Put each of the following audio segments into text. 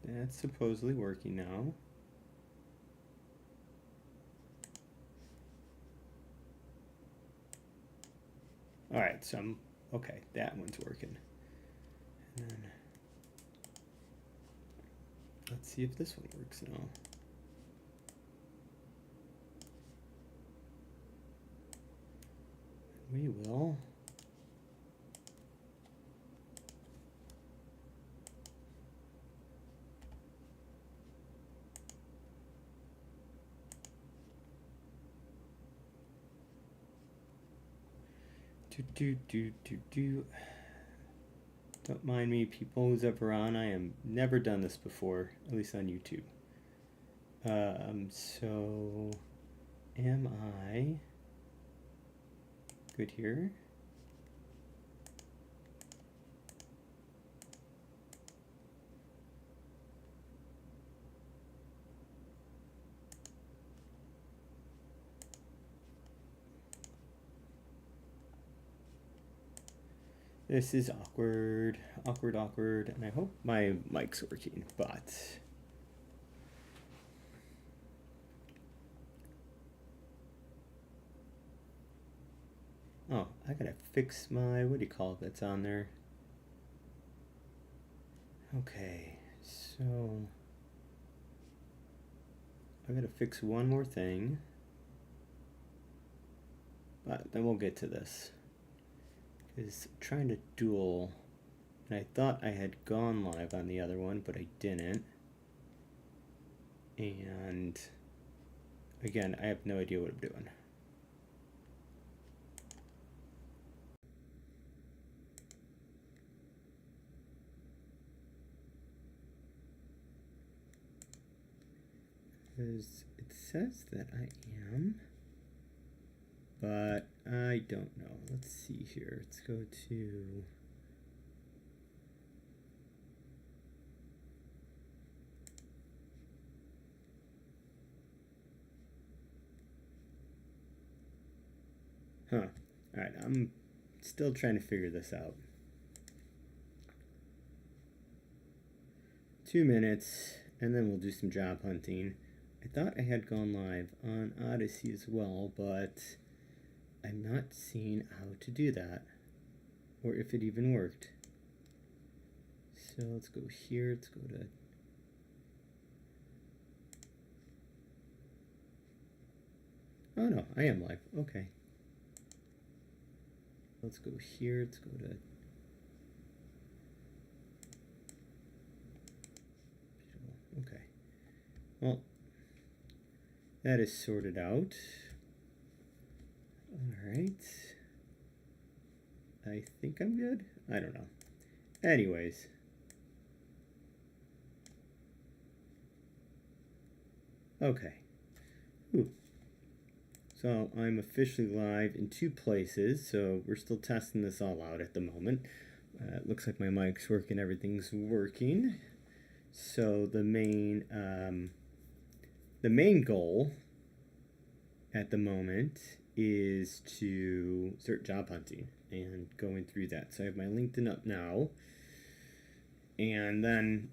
That's supposedly working now. All right, so okay, that one's working. And then let's see if this one works now. We will. Don't mind me, people who's ever on. I am never done this before, at least on YouTube. So am I good here? This is awkward, awkward, and I hope my mic's working, but oh, I gotta fix my, what do you call it that's on there? Okay, so I gotta fix one more thing, but then we'll get to this. Is trying to duel, and I thought I had gone live on the other one, but I didn't. And again, I have no idea what I'm doing. Because it says that I am, but I don't know. Let's see here. Let's go to All right, I'm still trying to figure this out. 2 minutes, and then we'll do some job hunting. I thought I had gone live on Odyssey as well, but I'm not seeing how to do that, or if it even worked. So let's go here, let's go to oh no, I am live, okay. Let's go here, let's go to okay. Well, that is sorted out. Alright. I think I'm good. I don't know. Anyways. Okay. Ooh. So I'm officially live in 2 places, so we're still testing this all out at the moment. It looks like my mic's working, everything's working. So the main goal at the moment is to start job hunting and going through that. So I have my LinkedIn up now, and then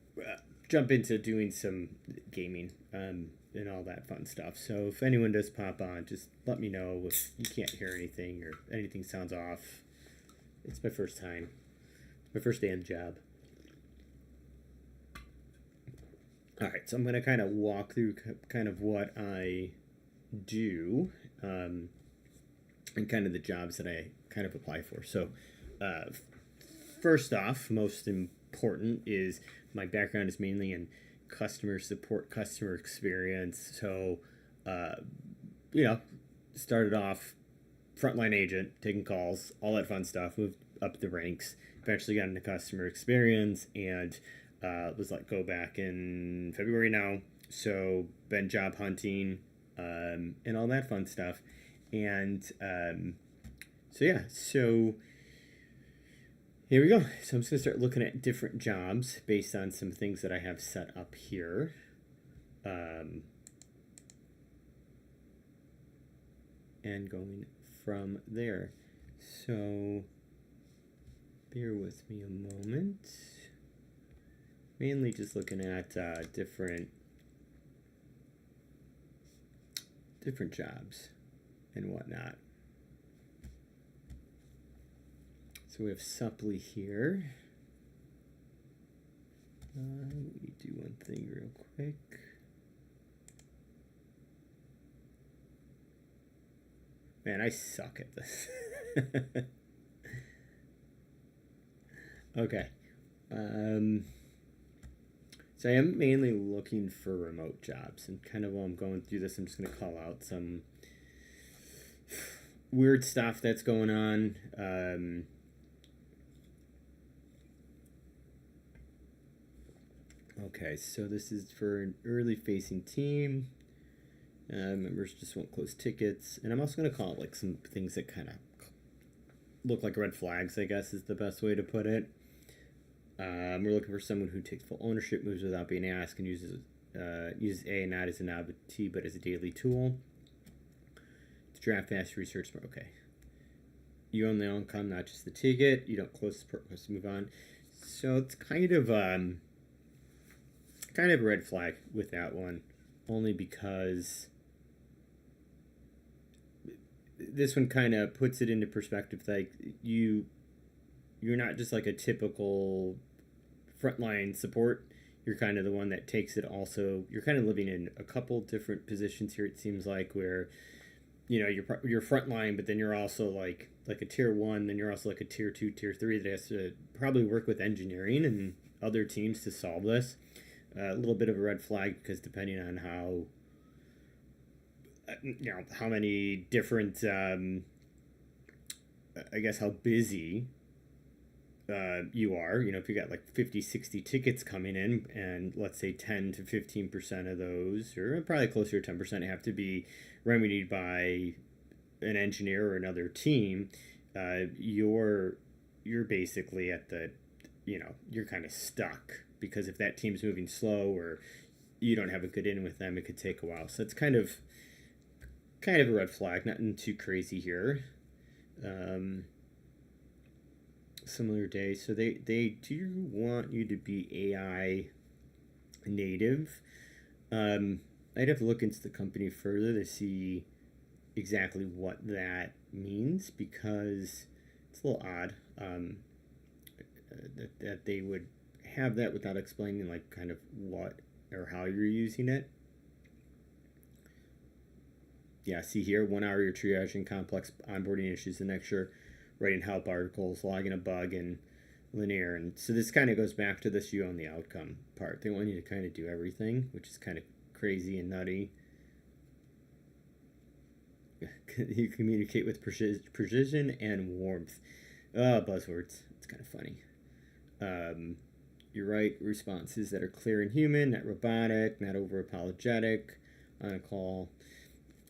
jump into doing some gaming and all that fun stuff. So if anyone does pop on, just let me know if you can't hear anything or anything sounds off. It's my first time. It's my first day on the job. Alright, so I'm going to kind of walk through kind of what I do and kind of the jobs that I kind of apply for. So first off, most important is my background is mainly in customer support, customer experience. So, started off frontline agent, taking calls, all that fun stuff, moved up the ranks, eventually got into customer experience, and was let go back in February now. So, been job hunting and all that fun stuff. And so here we go. So I'm just going to start looking at different jobs based on some things that I have set up here. And going from there. So bear with me a moment. mainly just looking at different jobs and whatnot. So we have supply here. Let me do one thing real quick. Man, I suck at this. Okay. So I am mainly looking for remote jobs, and kind of while I'm going through this, I'm just going to call out some weird stuff that's going on. Okay, so this is for an early facing team. Members just won't close tickets, and I'm also going to call it like some things that kind of look like red flags, I guess is the best way to put it. We're looking for someone who takes full ownership, moves without being asked, and uses A not as a novelty but as a daily tool. To draft fast, research smart. Okay. You own the outcome, not just the ticket. You don't close the purpose, move on. So it's kind of a red flag with that one, only because this one kind of puts it into perspective. Like you're not just like a typical frontline support. You're kind of the one that takes it. Also, you're kind of living in a couple different positions here. It seems like where, you're frontline, but then you're also like a tier 1. Then you're also like a tier 2, tier 3 that has to probably work with engineering and other teams to solve this. A little bit of a red flag because depending on how many different, I guess how busy you are, if you got like 50, 60 tickets coming in, and let's say 10 to 15% of those, or probably closer to 10%, have to be remedied by an engineer or another team, you're basically at the, you're kind of stuck, because if that team's moving slow or you don't have a good in with them, it could take a while. So it's kind of a red flag, nothing too crazy here. Similar day. So they do want you to be AI native. I'd have to look into the company further to see exactly what that means, because it's a little odd that they would have that without explaining like kind of what or how you're using it. Yeah, see here, 1 hour you're triaging complex onboarding issues, the next you're writing help articles, logging a bug, and linear. And so this kind of goes back to this you own the outcome part. They want you to kind of do everything, which is kind of crazy and nutty. You communicate with precision and warmth. Buzzwords. It's kind of funny. You write responses that are clear and human, not robotic, not over apologetic, on a call.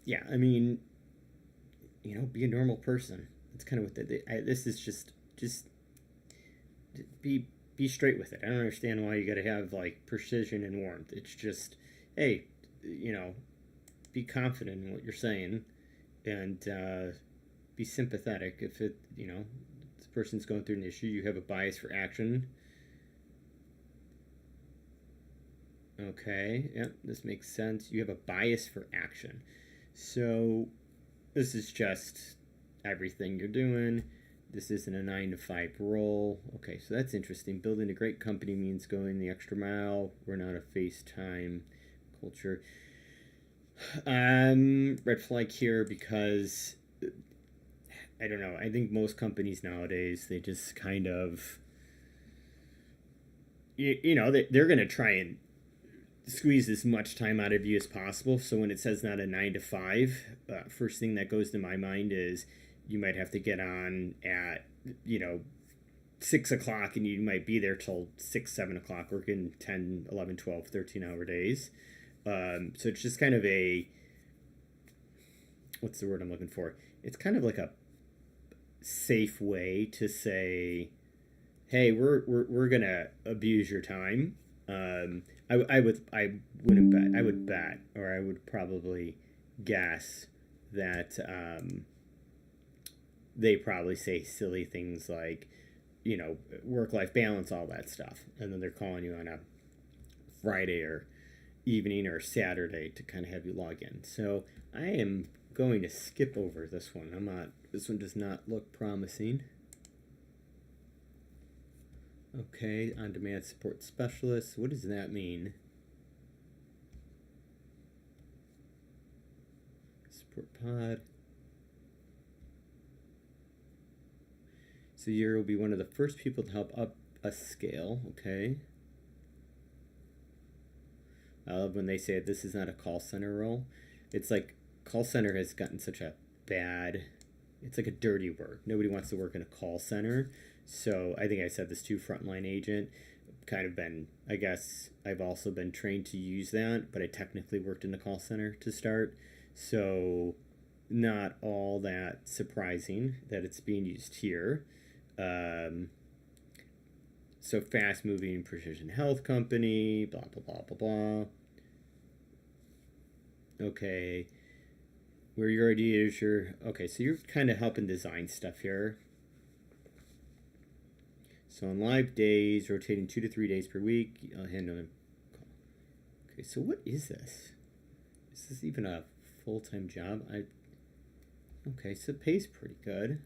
Yeah, I mean, be a normal person. That's kind of what this is. Just be straight with it. I don't understand why you got to have like precision and warmth. It's just, hey, be confident in what you're saying, and be sympathetic. If this person's going through an issue, you have a bias for action. Okay, yeah, this makes sense. You have a bias for action. So this is just everything you're doing. This isn't a 9-to-5 role. Okay, so that's interesting. Building a great company means going the extra mile. We're not a FaceTime culture. Red flag here because I don't know. I think most companies nowadays, they just kind of, they're going to try and squeeze as much time out of you as possible. So when it says not a 9-to-5, first thing that goes to my mind is you might have to get on at 6 o'clock, and you might be there till 6, 7 o'clock, working 10, 11, 12, 13-hour days. So it's just kind of a, what's the word I'm looking for? It's kind of like a safe way to say, hey, we're gonna abuse your time. I would bet, or I would probably guess that they probably say silly things like, work-life balance, all that stuff, and then they're calling you on a Friday or evening or Saturday to kind of have you log in. So I am going to skip over this one. This one does not look promising. Okay, on-demand support specialist. What does that mean? Support pod. So you will be one of the first people to help up a scale. Okay. I love when they say this is not a call center role. It's like call center has gotten such a bad, it's like a dirty word. Nobody wants to work in a call center. So I think I said this too, frontline agent. Kind of been, I guess, I've also been trained to use that, but I technically worked in the call center to start. So not all that surprising that it's being used here. So fast moving precision health company, blah, blah, blah, blah, blah. Okay. Where your idea is okay, so you're kind of helping design stuff here. So on live days, rotating 2 to 3 days per week, I'll handle a call. Okay, so what is this? Is this even a full-time job? Okay, so it pays pretty good.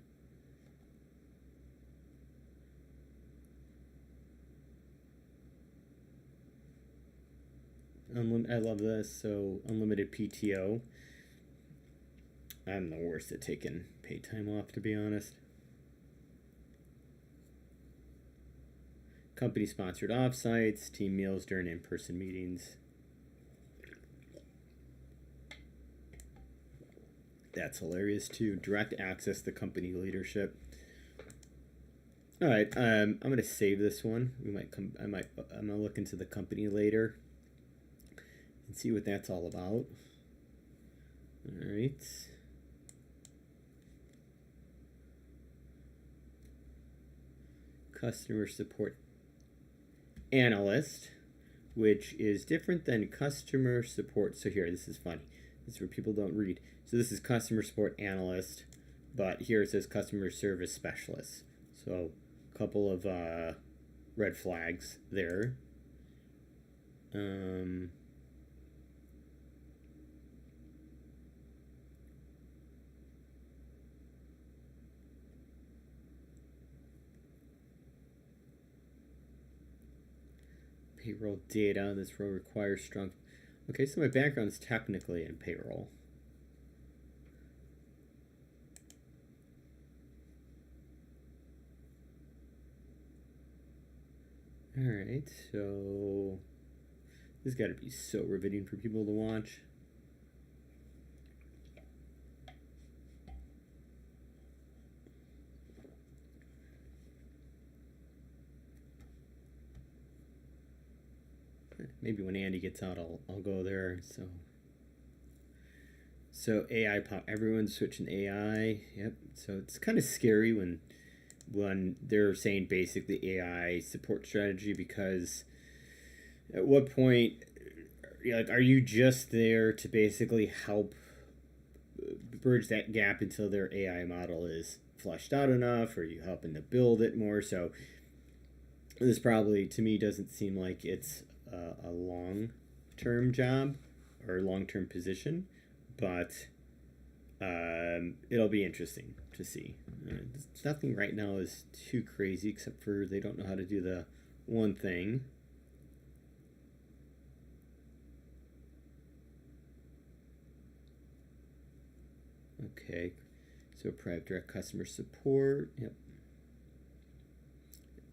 I love this. So unlimited PTO. I'm the worst at taking paid time off, to be honest. Company sponsored offsites, team meals during in-person meetings. That's hilarious too. Direct access to company leadership. All right, I'm gonna save this one. I'm gonna look into the company later and see what that's all about. All right. Customer support analyst, which is different than customer support. So here, this is funny. This is where people don't read. So this is customer support analyst, but here it says customer service specialist. So a couple of red flags there. Payroll data. This role requires strong. Okay, so my background is technically in payroll. All right, so this has got to be so riveting for people to watch. Maybe when Andy gets out, I'll go there. So AI pop. Everyone's switching AI. Yep. So it's kind of scary when they're saying basically AI support strategy, because at what point, like, are you just there to basically help bridge that gap until their AI model is fleshed out enough? Or are you helping to build it more? So this probably, to me, doesn't seem like it's a long-term job or long-term position, but it'll be interesting to see. Nothing right now is too crazy, except for they don't know how to do the one thing. Okay, so private direct customer support. Yep.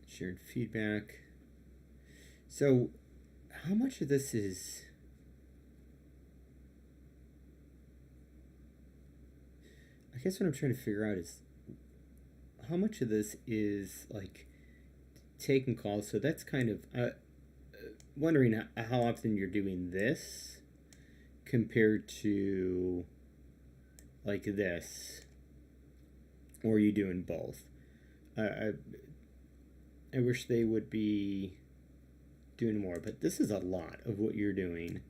Sharing feedback. So how much of this is, I guess what I'm trying to figure out is how much of this is like taking calls. So that's kind of wondering how often you're doing this compared to like this, or are you doing both? I wish they would be doing more, but this is a lot of what you're doing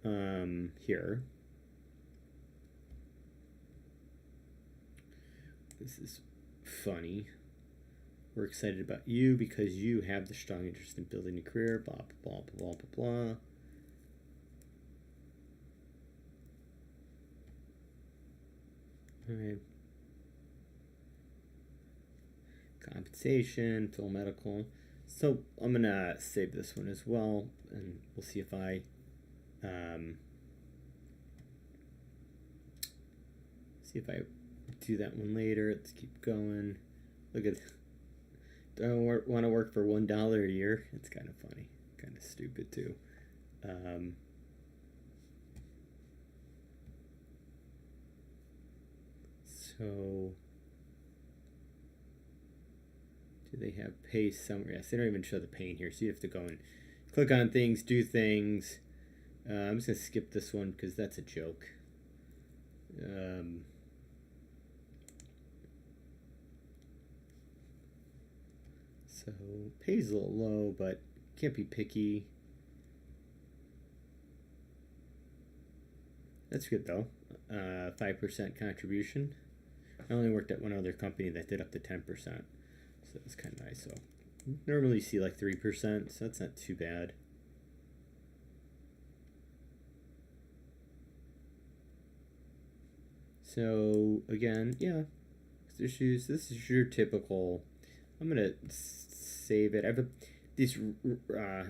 here. This is funny. We're excited about you because you have the strong interest in building a career, blah, blah, blah, blah, blah, blah. All right. Compensation, full medical. So I'm going to save this one as well, and we'll see if I do that one later. Let's keep going. Look at, do I want to work for $1 a year? It's kind of funny, kind of stupid too. So do they have pay somewhere? Yes, they don't even show the pay in here, so you have to go and click on things, do things. I'm just gonna skip this one because that's a joke. So pay's a little low, but can't be picky. That's good though. 5% contribution. I only worked at one other company that did up to 10%, so that's kind of nice. So normally you see like 3%, so that's not too bad. So again, yeah, issues. This is your typical. I'm gonna save it. I have these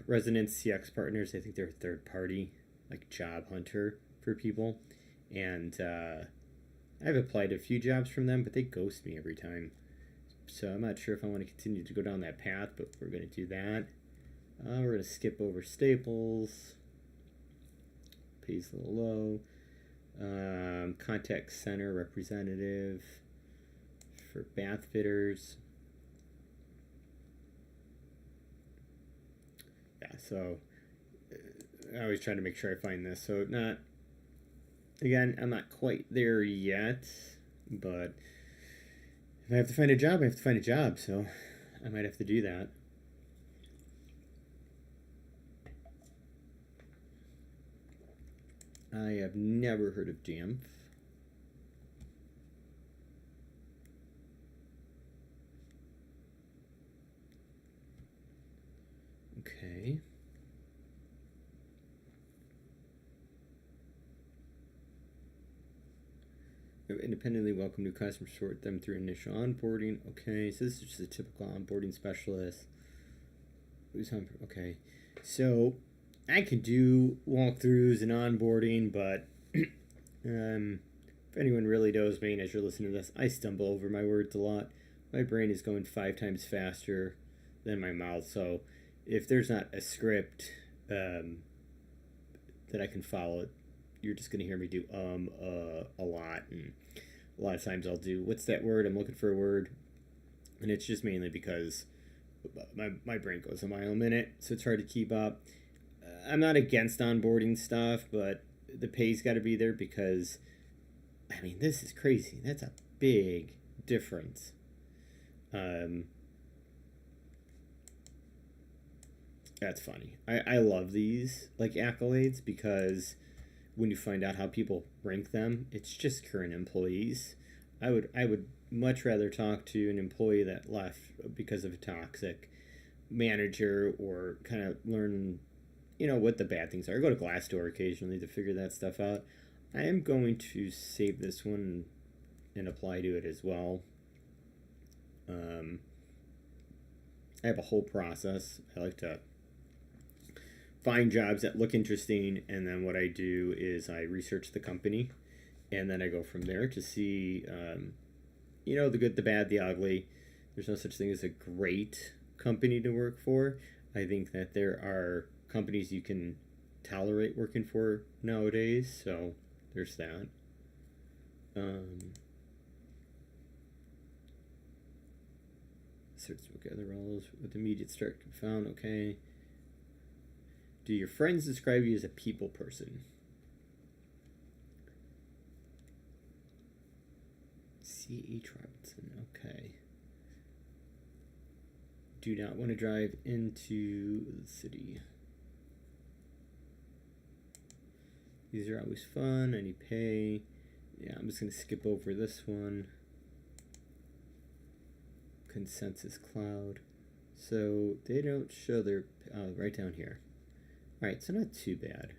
Resonance CX partners. I think they're a third party, like job hunter for people, and I've applied a few jobs from them, but they ghost me every time. So I'm not sure if I want to continue to go down that path, but we're going to do that. We're going to skip over Staples. Pays a little low. Contact center representative for bath fitters. Yeah, so I always try to make sure I find this. So not, again, I'm not quite there yet, but if I have to find a job, I have to find a job, so I might have to do that. I have never heard of Jamf. Okay. Independently welcome new customers, sort them through initial onboarding. Okay, so this is just a typical onboarding specialist. Okay, so I could do walkthroughs and onboarding, but if anyone really knows me, and as you're listening to this, I stumble over my words a lot. My brain is going 5 times faster than my mouth, so if there's not a script that I can follow, you're just going to hear me do a lot, and a lot of times I'll do, what's that word? I'm looking for a word, and it's just mainly because my brain goes a mile a minute, so it's hard to keep up. I'm not against onboarding stuff, but the pay's got to be there because, I mean, this is crazy. That's a big difference. That's funny. I love these like accolades because when you find out how people rank them, it's just current employees. I would much rather talk to an employee that left because of a toxic manager, or kind of learn, what the bad things are. I go to Glassdoor occasionally to figure that stuff out. I am going to save this one and apply to it as well. I have a whole process. I like to find jobs that look interesting, and then what I do is I research the company, and then I go from there to see, the good, the bad, the ugly. There's no such thing as a great company to work for. I think that there are companies you can tolerate working for nowadays, so there's that. Search look at other roles with immediate start found. Okay. Do your friends describe you as a people person? C.H. Robinson. Okay. Do not want to drive into the city. These are always fun. Any pay? Yeah, I'm just going to skip over this one. consensus cloud. So they don't show their right down here. All right, so not too bad.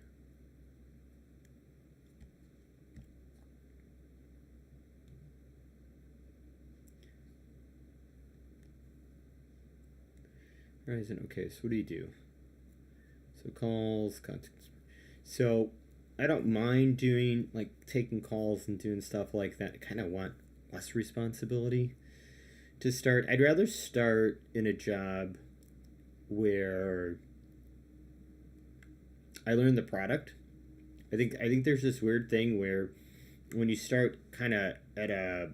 Horizon. Okay, so what do you do? So calls, context. So I don't mind doing like taking calls and doing stuff like that. I kind of want less responsibility to start. I'd rather start in a job where I learn the product. I think there's this weird thing where when you start kind of at a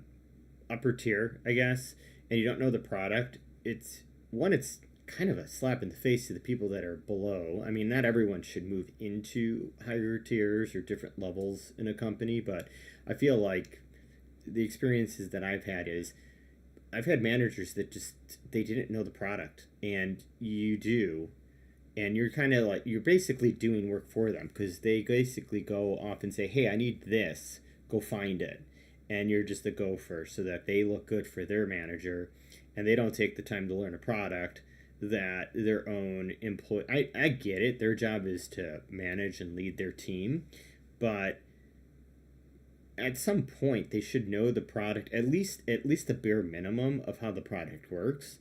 upper tier, I guess, and you don't know the product, it's kind of a slap in the face to the people that are below. I mean, not everyone should move into higher tiers or different levels in a company, but I feel like the experiences that I've had is I've had managers that just they didn't know the product, and you do, and you're kind of like you're basically doing work for them because they basically go off and say, "Hey, I need this. Go find it," and you're just a gopher so that they look good for their manager, and they don't take the time to learn a product that their own employee. I get it. Their job is to manage and lead their team, but at some point they should know the product at least the bare minimum of how the product works,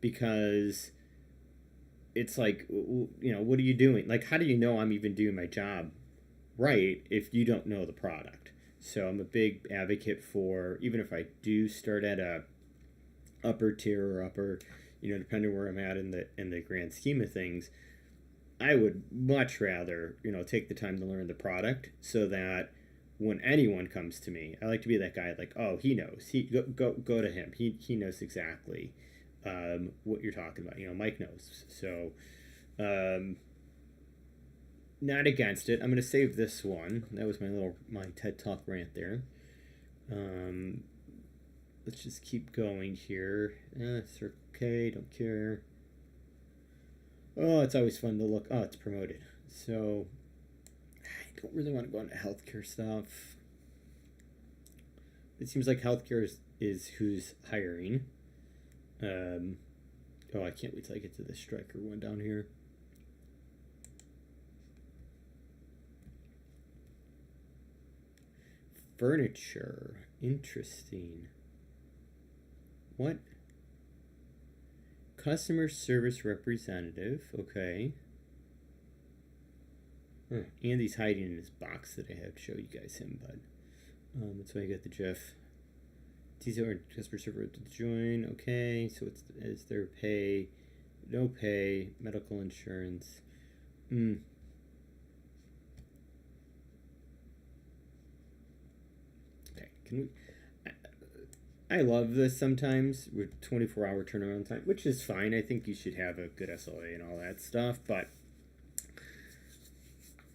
because it's like what are you doing? Like, how do you know I'm even doing my job right if you don't know the product? So I'm a big advocate for, even if I do start at a upper tier or upper, depending where I'm at in the grand scheme of things, I would much rather take the time to learn the product so that when anyone comes to me, I like to be that guy like, oh, he knows. He go to him. He knows exactly what you're talking about. Mike knows. So not against it. I'm gonna save this one. That was my TED Talk rant there. Let's just keep going here. It's okay. Don't care. Oh, it's always fun to look. Oh, it's promoted. So I don't really want to go into healthcare stuff. It seems like healthcare is who's hiring. Oh, I can't wait till I get to the Striker one down here. Furniture. Interesting. What? Customer service representative. Okay. Huh. Andy's hiding in his box that I have to show you guys him, but that's why I got the Jeff. These are customer service to join. Okay, so is there pay? No pay. Medical insurance. Okay, can we? I love this sometimes with 24-hour turnaround time, which is fine. I think you should have a good SLA and all that stuff, but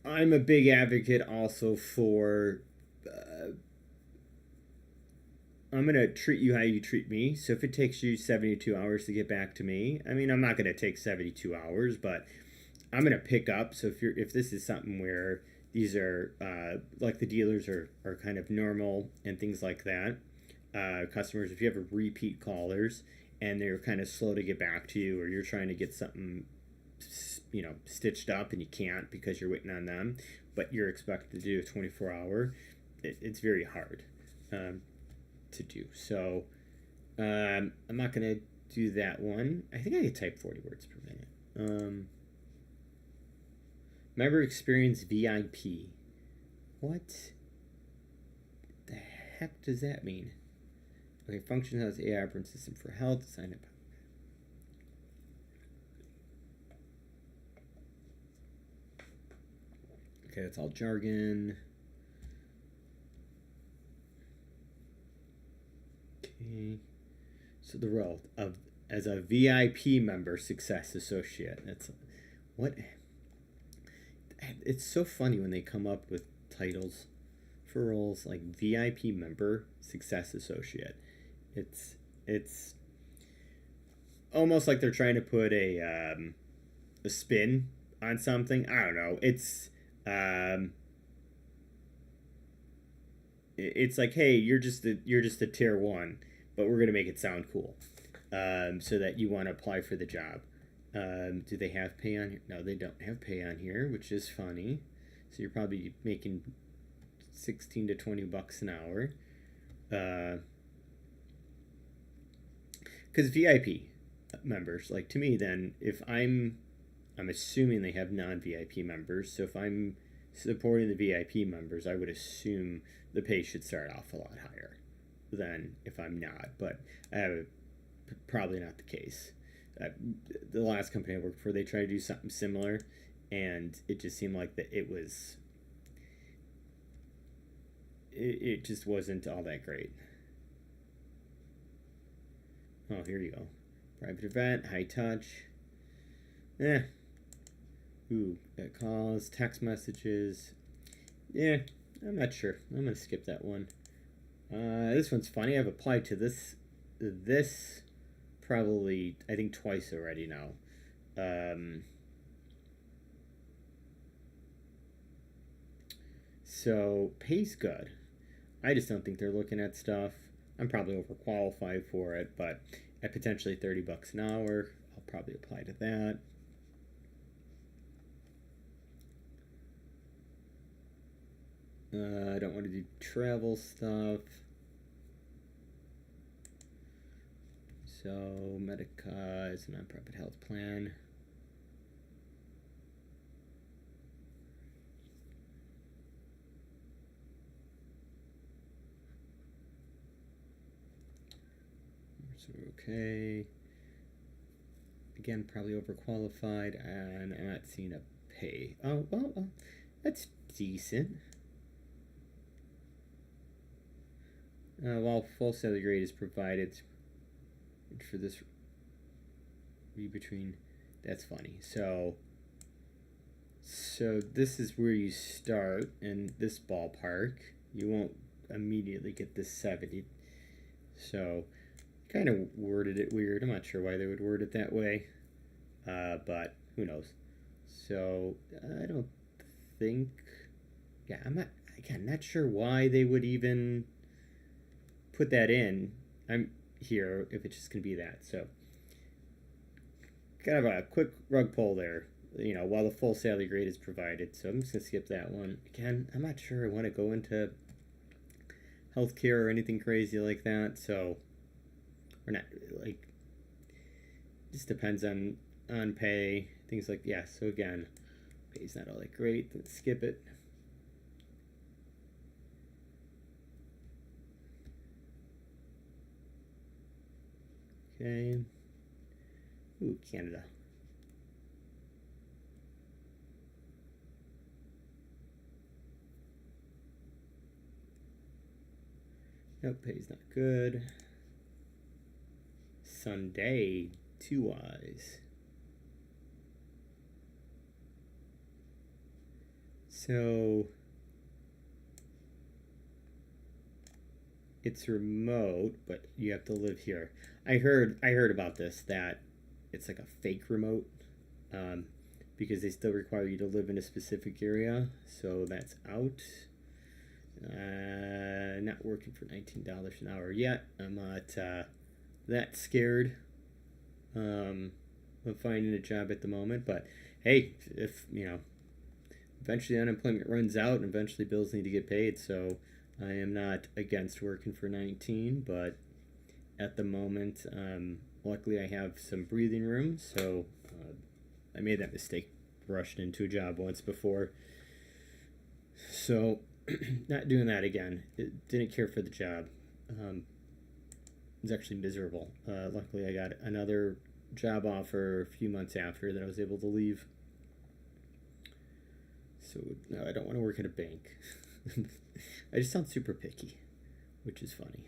I'm a big advocate also for I'm going to treat you how you treat me. So if it takes you 72 hours to get back to me, I mean, I'm not going to take 72 hours, but I'm going to pick up. So if this is something where these are like the dealers are kind of normal and things like that, customers, if you have a repeat callers and they're kind of slow to get back to you, or you're trying to get something stitched up and you can't because you're waiting on them, but you're expected to do a 24-hour, it's very hard to do. So I'm not going to do that one. I think I could type 40 words per minute. Member experience VIP. What the heck does that mean? Okay, function has AI operating system for health. Sign up. Okay, that's all jargon. Okay. So the role of as a VIP member success associate. That's what it's so funny when they come up with titles for roles like VIP member success associate. It's almost like they're trying to put a spin on something. I don't know. It's like, hey, you're just a tier 1, but we're gonna make it sound cool. so that you want to apply for the job. Do they have pay on here? No, they don't have pay on here, which is funny. So you're probably making 16 to 20 bucks an hour. Because VIP members, like to me, then if I'm assuming they have non-VIP members. So if I'm supporting the VIP members, I would assume the pay should start off a lot higher than if I'm not. But probably not the case. The last company I worked for, they tried to do something similar, and it just seemed like that it just wasn't all that great. Oh, here you go. Private event, high touch. Ooh, got calls, text messages. Yeah, I'm not sure. I'm gonna skip that one. This one's funny. I've applied to this probably, I think, twice already now. So pays good. I just don't think they're looking at stuff. I'm probably overqualified for it, but at potentially 30 bucks an hour, I'll probably apply to that. I don't want to do travel stuff. So Medica is a nonprofit health plan. So okay. Again, probably overqualified, and I'm not seeing a pay. Oh, well, that's decent. While full salary grade is provided for this read between, that's funny. So this is where you start in this ballpark. You won't immediately get this 70. So kind of worded it weird. I'm not sure why they would word it that way, but who knows. So I don't think, yeah, I'm not sure why they would even put that in. I'm here if it's just gonna be that. So kind of a quick rug pull there, while the full salary grade is provided. So I'm just gonna skip that one. Again, I'm not sure I want to go into healthcare or anything crazy like that. So or not, like, just depends on pay, things like, yeah. So again, pay's not all that great. Let's skip it. Okay. Ooh, Canada. Nope, pay's not good. Sunday, 2 eyes. So it's remote, but you have to live here. I heard about this, that it's like a fake remote, because they still require you to live in a specific area. So that's out. Not working for $19 an hour yet. I'm not that scared of finding a job at the moment. But hey, if eventually unemployment runs out and eventually bills need to get paid. So I am not against working for 19, but at the moment, luckily I have some breathing room. So I made that mistake, rushed into a job once before. So not doing that again. Didn't care for the job. It was actually miserable. Luckily I got another job offer a few months after that I was able to leave. So no, I don't want to work at a bank. I just sound super picky, which is funny.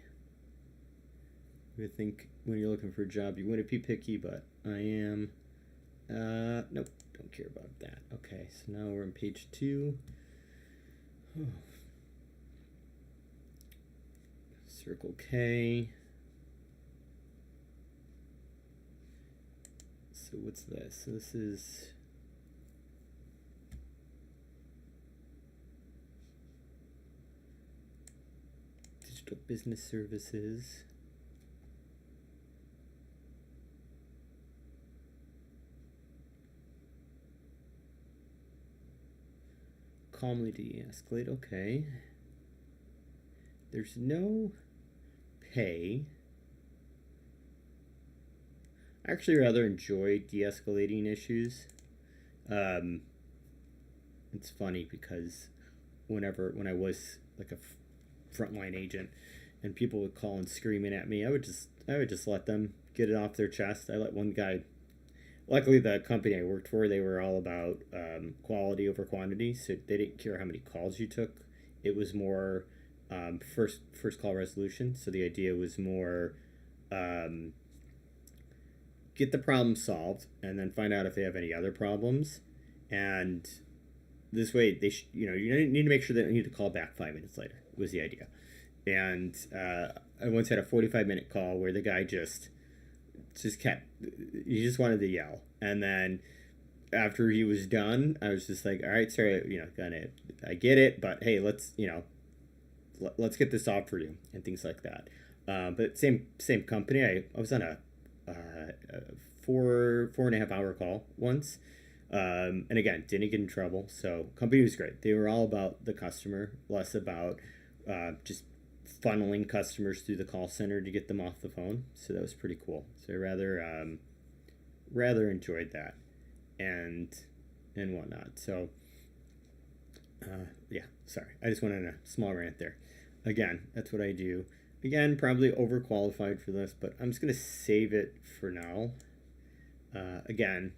I think when you're looking for a job, you wouldn't be picky, but I am. Nope, don't care about that. Okay, so now we're on page 2. Circle K. So what's this? So this is digital business services. calmly de-escalate. Okay. There's no pay. I actually rather enjoy de-escalating issues. It's funny because when I was like a frontline agent and people would call and screaming at me, I would just let them get it off their chest. I let one guy. Luckily, the company I worked for, they were all about quality over quantity, so they didn't care how many calls you took. It was more first call resolution. So the idea was more get the problem solved and then find out if they have any other problems. And this way, you need to make sure they don't need to call back 5 minutes later. Was the idea. And I once had a 45-minute call where the guy just kept, he just wanted to yell. And then after he was done, I was just like, all right, sorry, I get it, but hey, let's get this off for you and things like that. But same company, I was on a 4.5 hour call once. And again, didn't get in trouble. So company was great. They were all about the customer, less about just funneling customers through the call center to get them off the phone. So that was pretty cool. So I rather enjoyed that and whatnot. So yeah, sorry. I just went on a small rant there. Again, that's what I do. Again, probably overqualified for this, but I'm just going to save it for now. Again,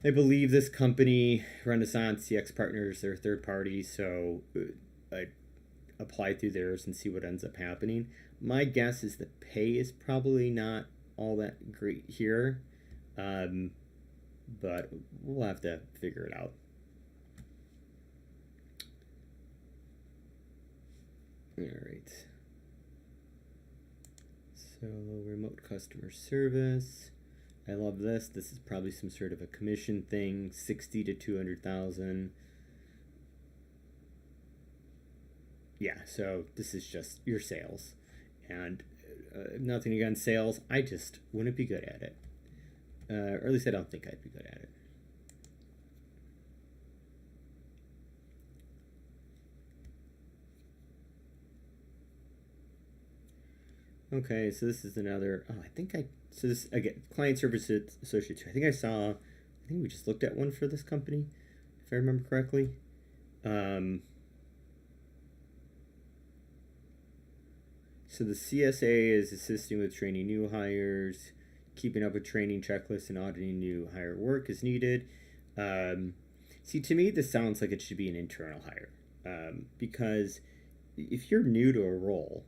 I believe this company, Renaissance CX Partners, they're third party, so I apply through theirs and see what ends up happening. My guess is the pay is probably not all that great here, but we'll have to figure it out. All right. So remote customer service. I love this. This is probably some sort of a commission thing. 60 to 200,000. Yeah, so this is just your sales, and nothing against sales. I just wouldn't be good at it, or at least I don't think I'd be good at it. Okay, so this is another. Oh, so this again, client service associates. I think we just looked at one for this company, if I remember correctly. So the CSA is assisting with training new hires, keeping up with training checklists, and auditing new hire work as needed. See, to me, this sounds like it should be an internal hire, because if you're new to a role,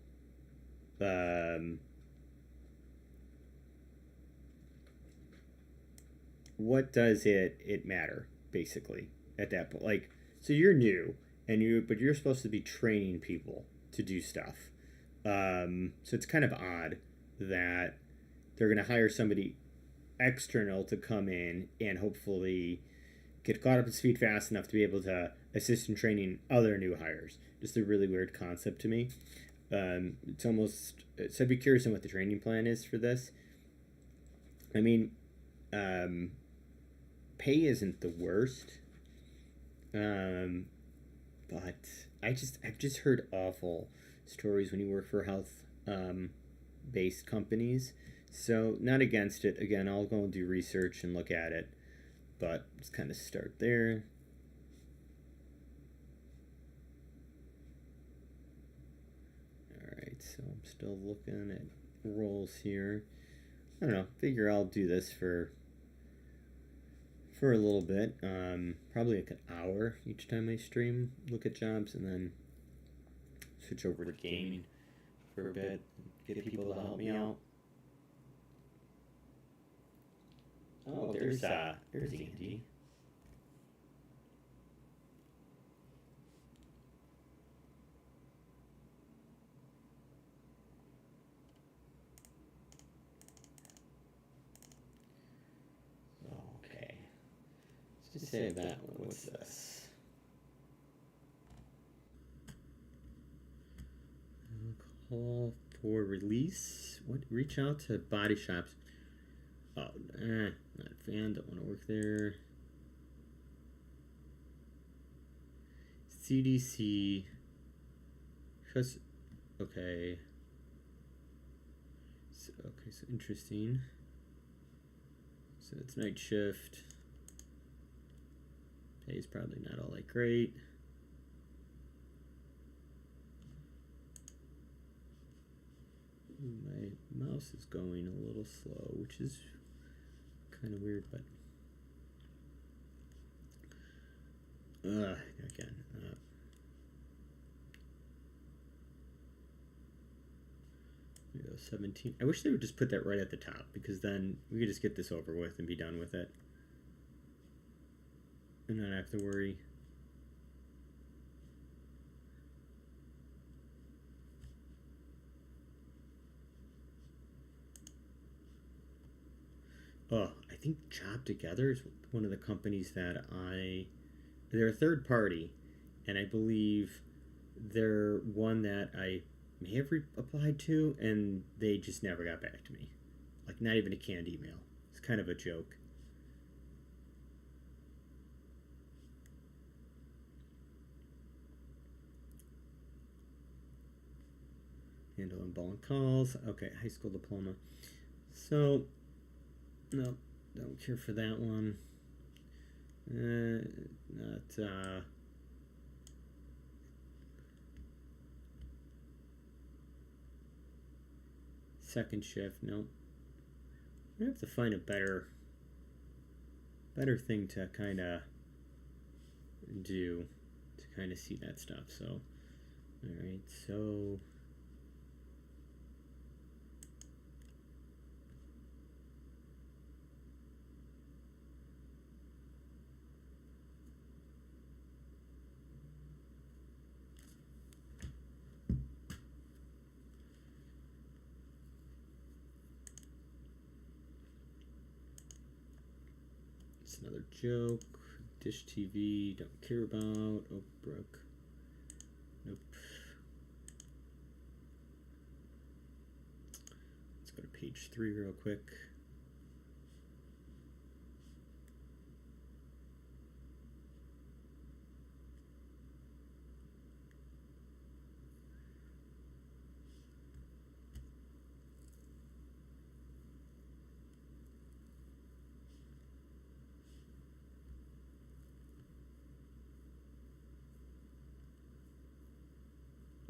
what does it matter basically at that point? Like, so you're new but you're supposed to be training people to do stuff. So it's kind of odd that they're going to hire somebody external to come in and hopefully get caught up to speed fast enough to be able to assist in training other new hires. Just a really weird concept to me. It's almost, so I'd be curious on what the training plan is for this. I mean, pay isn't the worst, but I've just heard awful stories when you work for health based companies. So not against it. Again, I'll go and do research and look at it, but just kind of start there. So I'm still looking at roles here. I don't know. Figure I'll do this for a little bit. Probably like an hour each time I stream. Look at jobs and then switch over to gaming for a bit. Get people to help me out. Oh, there's Andy. Just say that one. What's this? Call for release. What? Reach out to body shops. Oh, not a fan. Don't want to work there. CDC. Okay. So interesting. So it's night shift. Pay is probably not all that great. My mouse is going a little slow, which is kind of weird, but again. 17. I wish they would just put that right at the top, because then we could just get this over with and be done with it. And not have to worry. Oh, I think Job Together is one of the companies that they're a third party, and I believe they're one that I may have applied to, and they just never got back to me. Like, not even a canned email. It's kind of a joke. Handling ball and calls. Okay, high school diploma. So, no, don't care for that one. Second shift, no. I have to find a better thing to kind of do to kind of see that stuff. So, all right, so another joke. Dish TV, don't care about. Oh, broke. Nope. Let's go to page 3 real quick.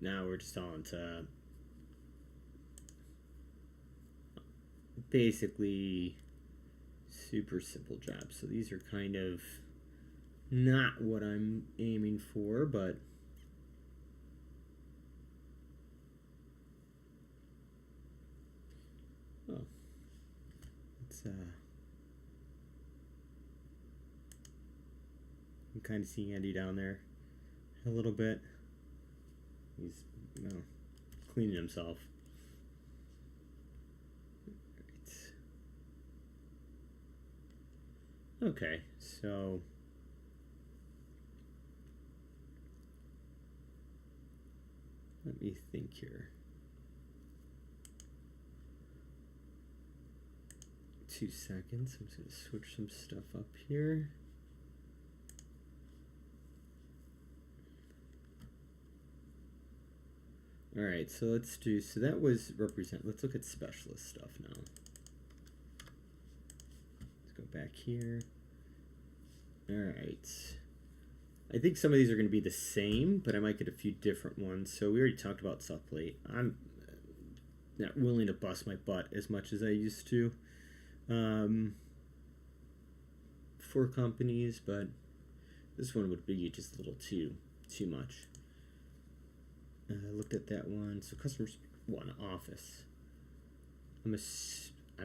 Now we're just on to basically super simple jobs. So these are kind of not what I'm aiming for, but it's I'm kind of seeing Andy down there a little bit. He's, cleaning himself. Right. Okay, so let me think here. 2 seconds. I'm just going to switch some stuff up here. All right, so let's do, so that was let's look at specialist stuff now. Let's go back here. All right. I think some of these are going to be the same, but I might get a few different ones. So we already talked about subplate. I'm not willing to bust my butt as much as I used to for companies, but this one would be just a little too much. I looked at that one. So customers want an office. I'm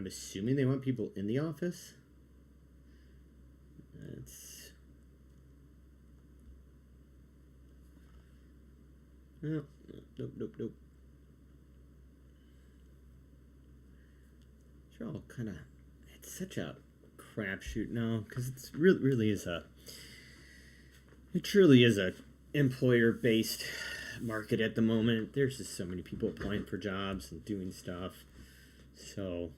assuming they want people in the office. That's nope. They're all kind of. It's such a crapshoot now because it's really is a. It truly is a employer-based market at the moment. There's just so many people applying for jobs and doing stuff. So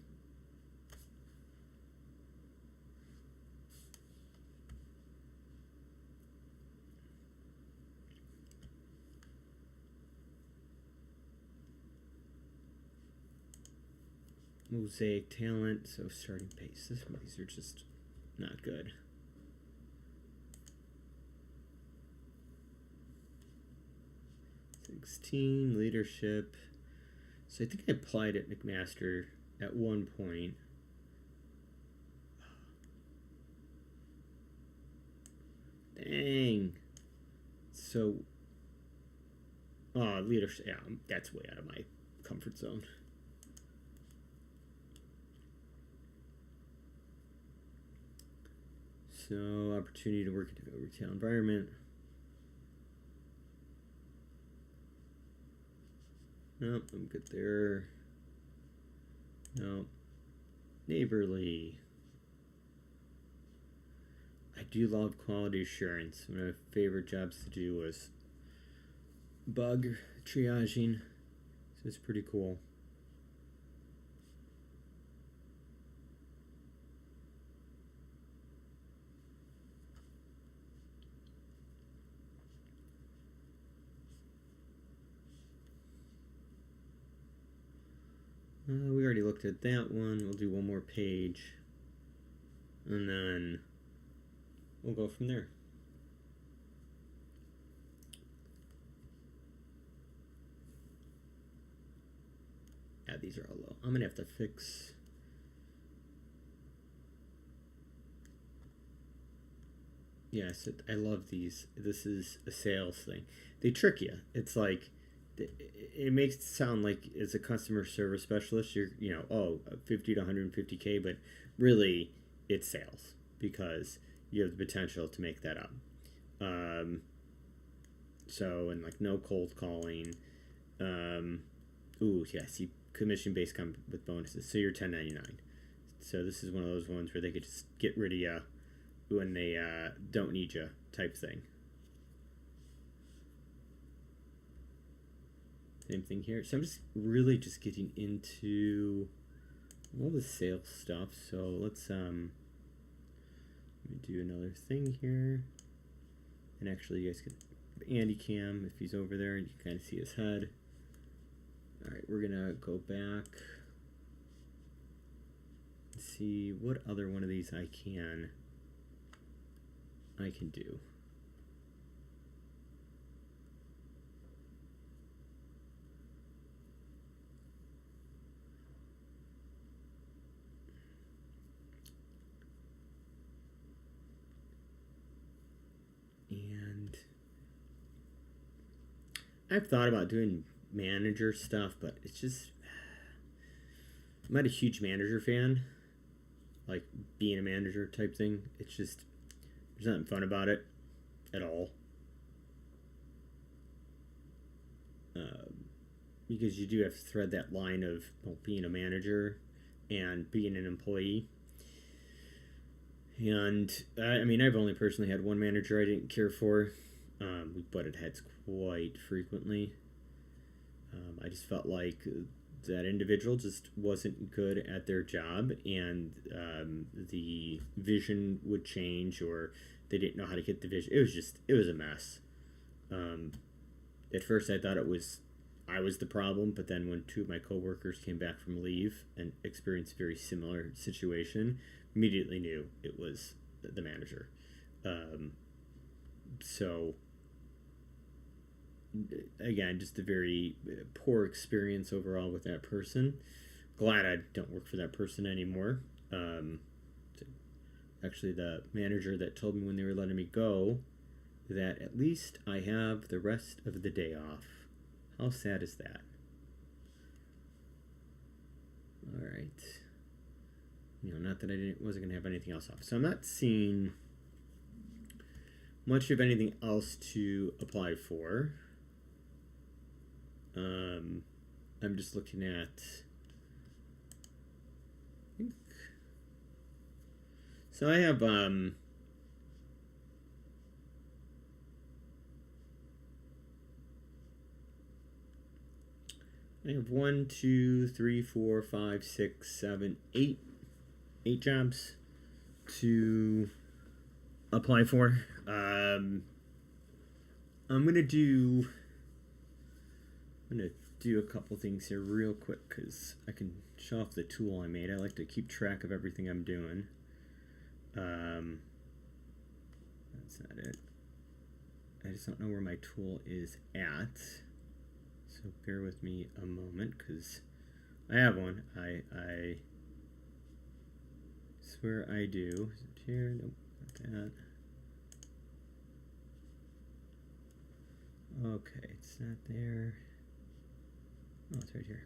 Mosaic talent, so starting pace. These are just not good. Leadership. So I think I applied at McMaster at one point. Dang. So, leadership. Yeah, that's way out of my comfort zone. So, opportunity to work in a retail environment. Nope, I'm good there. Nope. Neighborly. I do love quality assurance. One of my favorite jobs to do was bug triaging. So it's pretty cool. We already looked at that one. We'll do one more page. And then we'll go from there. Yeah, these are all low. I'm going to have to fix... Yes, I love these. This is a sales thing. They trick you. It's like... It makes it sound like as a customer service specialist, you're, 50 to 150K, but really it's sales because you have the potential to make that up. So, and like no cold calling. See, commission-based with bonuses. So you're 1099. So this is one of those ones where they could just get rid of you when they don't need you type thing. Same thing here. So I'm just really just getting into all the sales stuff. So let's let me do another thing here. And actually you guys could Andy Cam if he's over there, you can kind of see his head. Alright, we're gonna go back and see what other one of these I can do. And I've thought about doing manager stuff, but it's just, I'm not a huge manager fan, like being a manager type thing. It's just, there's nothing fun about it at all. Because you do have to thread that line of being a manager and being an employee. And I've only personally had one manager I didn't care for. We butted heads quite frequently. I just felt like that individual just wasn't good at their job, and the vision would change, or they didn't know how to get the vision. It was a mess. At first I thought I was the problem, but then when two of my coworkers came back from leave and experienced a very similar situation, immediately knew it was the manager. So again, just a very poor experience overall with that person. Glad I don't work for that person anymore. Actually, the manager that told me when they were letting me go that at least I have the rest of the day off. How sad is that? All right. Not that I wasn't going to have anything else off. So I'm not seeing much of anything else to apply for. I'm just looking at, so I have, I have 1, 2, 3, 4, 5, 6, 7, 8 jobs to apply for. I'm gonna do a couple things here real quick because I can show off the tool I made. I like to keep track of everything I'm doing. That's not it. I just don't know where my tool is at. So bear with me a moment because I have one. I swear I do. Is it here? Nope, not that. Okay, it's not there. Oh, it's right here.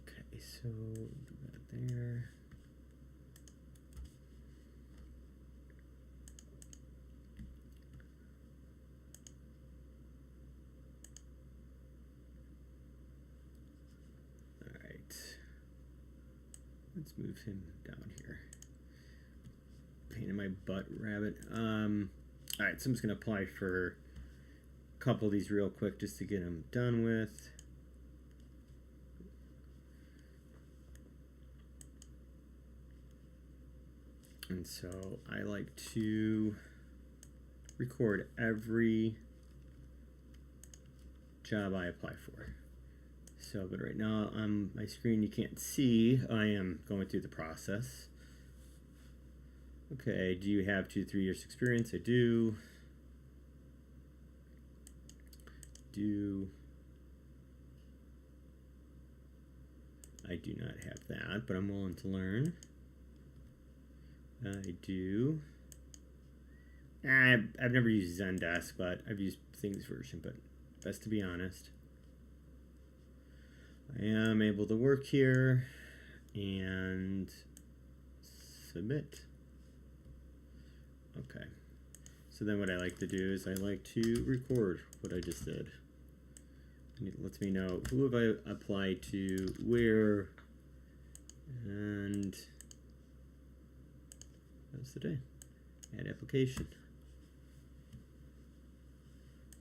Okay, so do that there. All right. Let's move him down here. Pain in my butt, rabbit. All right, so I'm just gonna apply for a couple of these real quick just to get them done with. And so I like to record every job I apply for. So, but right now on my screen you can't see, I am going through the process. Okay, do you have 2 to 3 years experience? I do. I do not have that, but I'm willing to learn. I do. I've never used Zendesk, but I've used Things version, but best to be honest. I am able to work here and submit. Okay. So then what I like to do is I like to record what I just did. And it lets me know who have I applied to, where, and that's the day. Add application.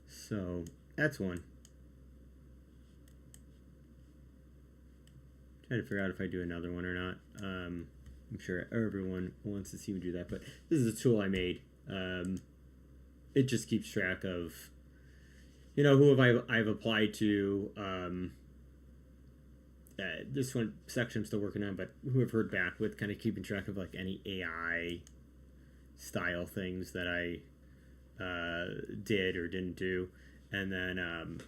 So that's one. Trying to figure out if I do another one or not. I'm sure everyone wants to see me do that, but this is a tool I made. It just keeps track of, you know, who have I've applied to. This one section I'm still working on, but who I've heard back with, kind of keeping track of like any AI style things that I did or didn't do, and then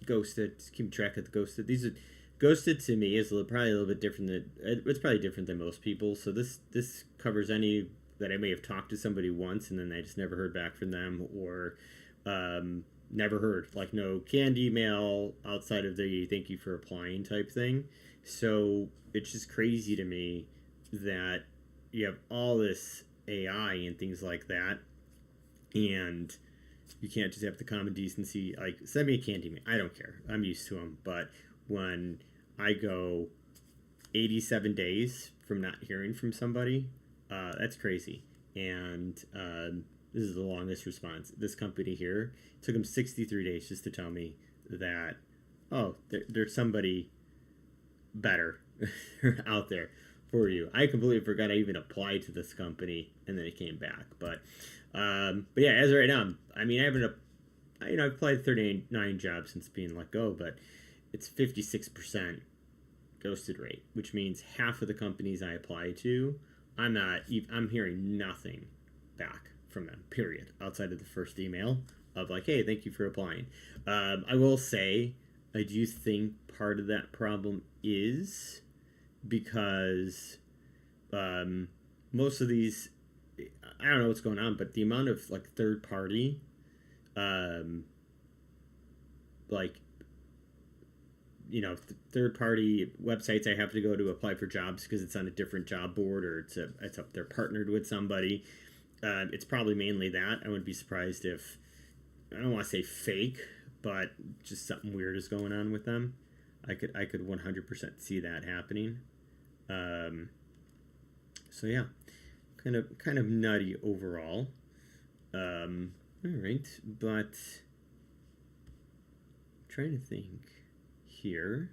ghosted. Keep track of the ghosted. These are ghosted to me is probably a little bit different than it's probably different than most people. So this covers any that I may have talked to somebody once and then I just never heard back from them, or never heard, like no canned email outside of the thank you for applying type thing. So it's just crazy to me that you have all this AI and things like that, and you can't just have the common decency, like send me a canned email. I don't care. I'm used to them. But when I go 87 days from not hearing from somebody, that's crazy. And this is the longest response. This company here, it took them 63 days just to tell me that, oh, there's somebody better out there for you. I completely forgot I even applied to this company, and then it came back. But yeah, as of right now, I mean, I've applied 39 jobs since being let go, but it's 56% ghosted rate, which means half of the companies I apply to, I'm hearing nothing back from them, period, outside of the first email of like, hey, thank you for applying. I will say, I do think part of that problem is because most of these, I don't know what's going on, but the amount of like third party, like, you know, third party websites I have to go to apply for jobs because it's on a different job board, or it's up they're partnered with somebody. It's probably mainly that. I wouldn't be surprised if, I don't want to say fake, but just something weird is going on with them. I could 100% see that happening. So yeah, kind of nutty overall. All right, but I'm trying to think here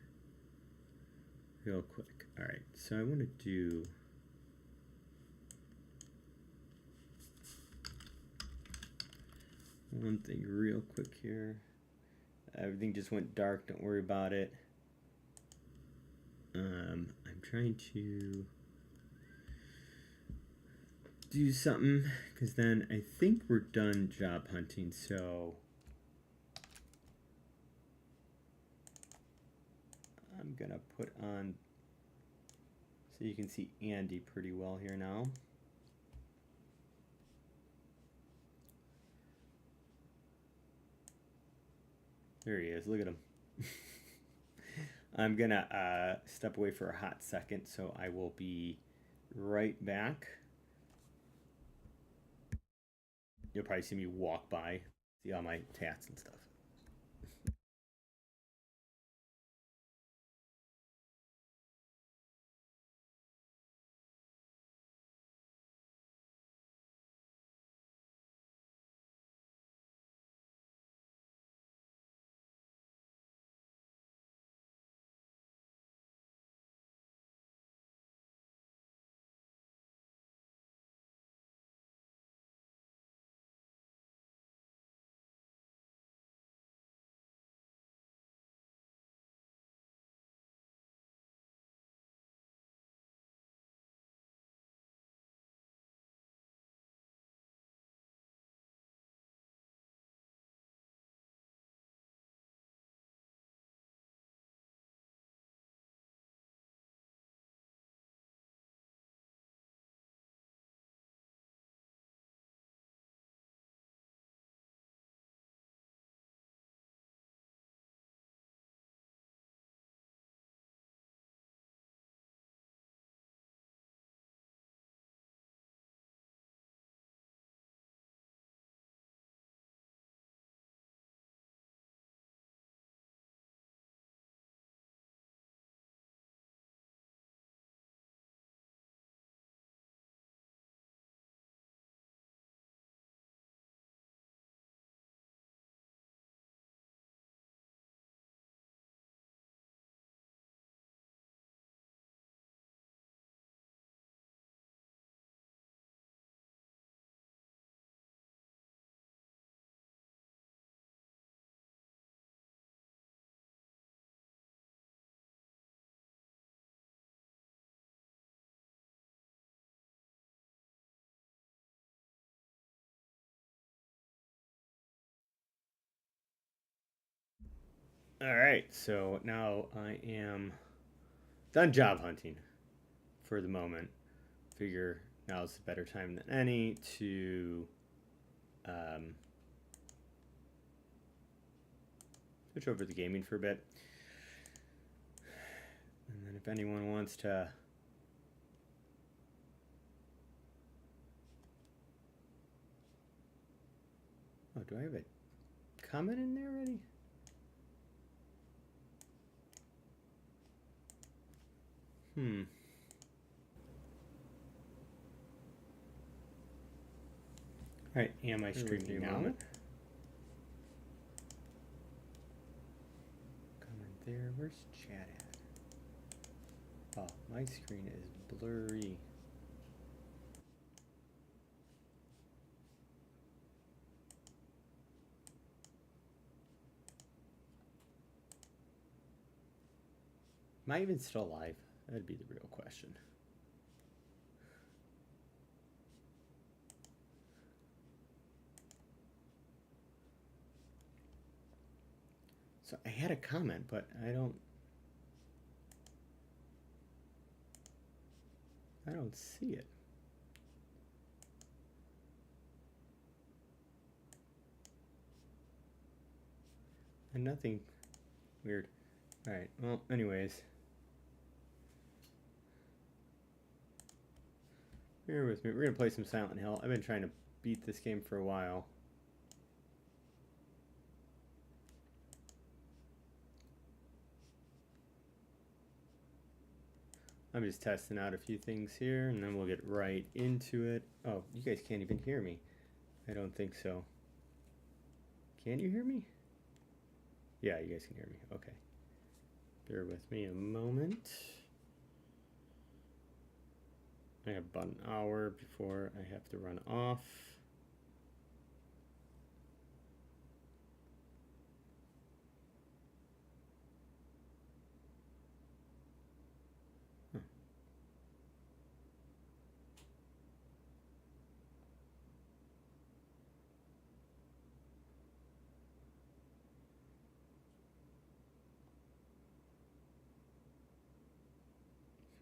real quick. All right, so I want to do one thing real quick here. Everything just went dark. Don't worry about it. I'm trying to do something because then I think we're done job hunting. So I'm gonna put on so you can see Andy pretty well here now. There he is. Look at him. I'm gonna step away for a hot second, so I will be right back. You'll probably see me walk by, see all my tats and stuff. All right, so now I am done job hunting for the moment. Figure now's a better time than any to switch over to gaming for a bit. And then if anyone wants to oh, do I have a comment in there already? All right, am I streaming now? Comment there. Where's chat at? Oh, my screen is blurry. Am I even still alive? That'd be the real question. So I had a comment, but I don't see it. And nothing weird. All right. Well, anyways. Bear with me. We're going to play some Silent Hill. I've been trying to beat this game for a while. I'm just testing out a few things here, and then we'll get right into it. Oh, you guys can't even hear me. I don't think so. Can you hear me? Yeah, you guys can hear me. Okay. Bear with me a moment. I have about an hour before I have to run off.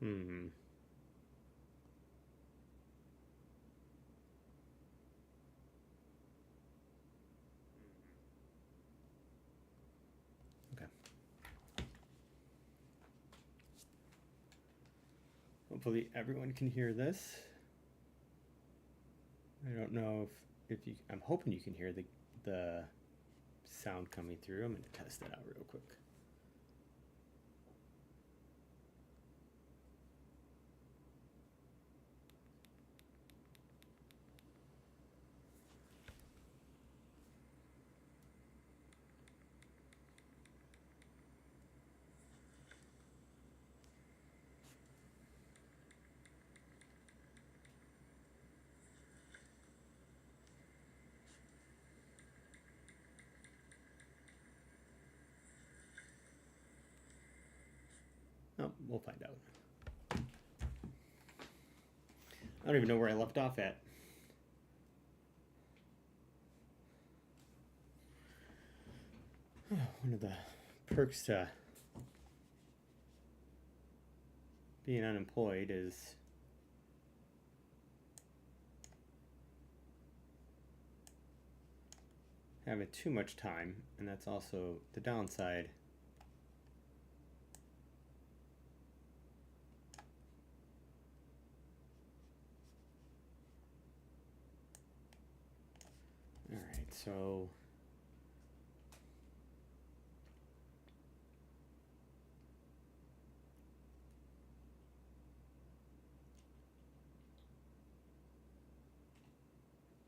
Hmm. Okay. Hopefully everyone can hear this. I don't know if you. I'm hoping you can hear the sound coming through. I'm going to test that out real quick. Oh, we'll find out. I don't even know where I left off at. One of the perks to being unemployed is having too much time, and that's also the downside. All right, so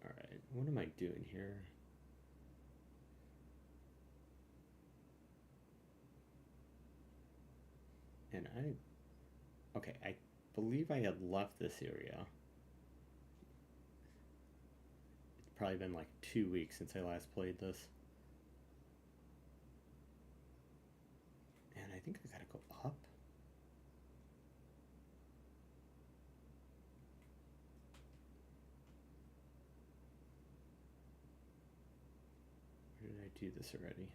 all right, what am I doing here? And okay, I believe I had left this area. It's probably been like 2 weeks since I last played this. And I think I gotta go up. Or did I do this already?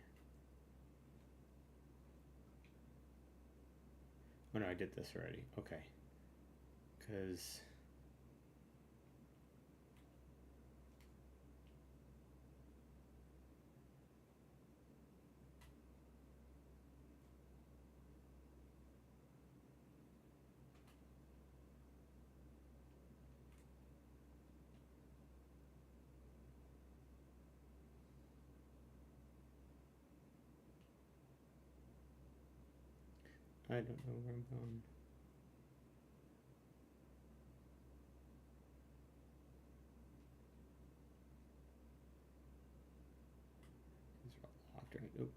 Oh no, I did this already. Okay. Because I don't know where I'm going. These are all locked, right? Oop.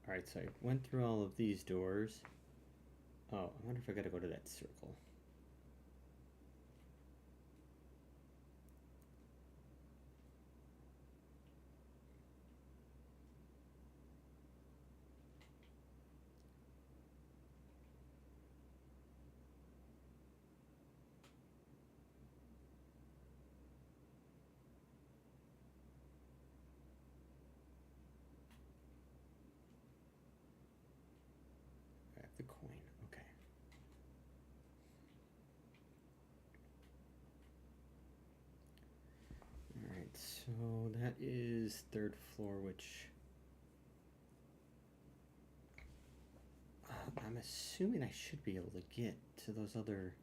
Alright, so I went through all of these doors. Oh, I wonder if I gotta go to that circle. I have the coin. Okay. Alright, so that is third floor, which I'm assuming I should be able to get to those other.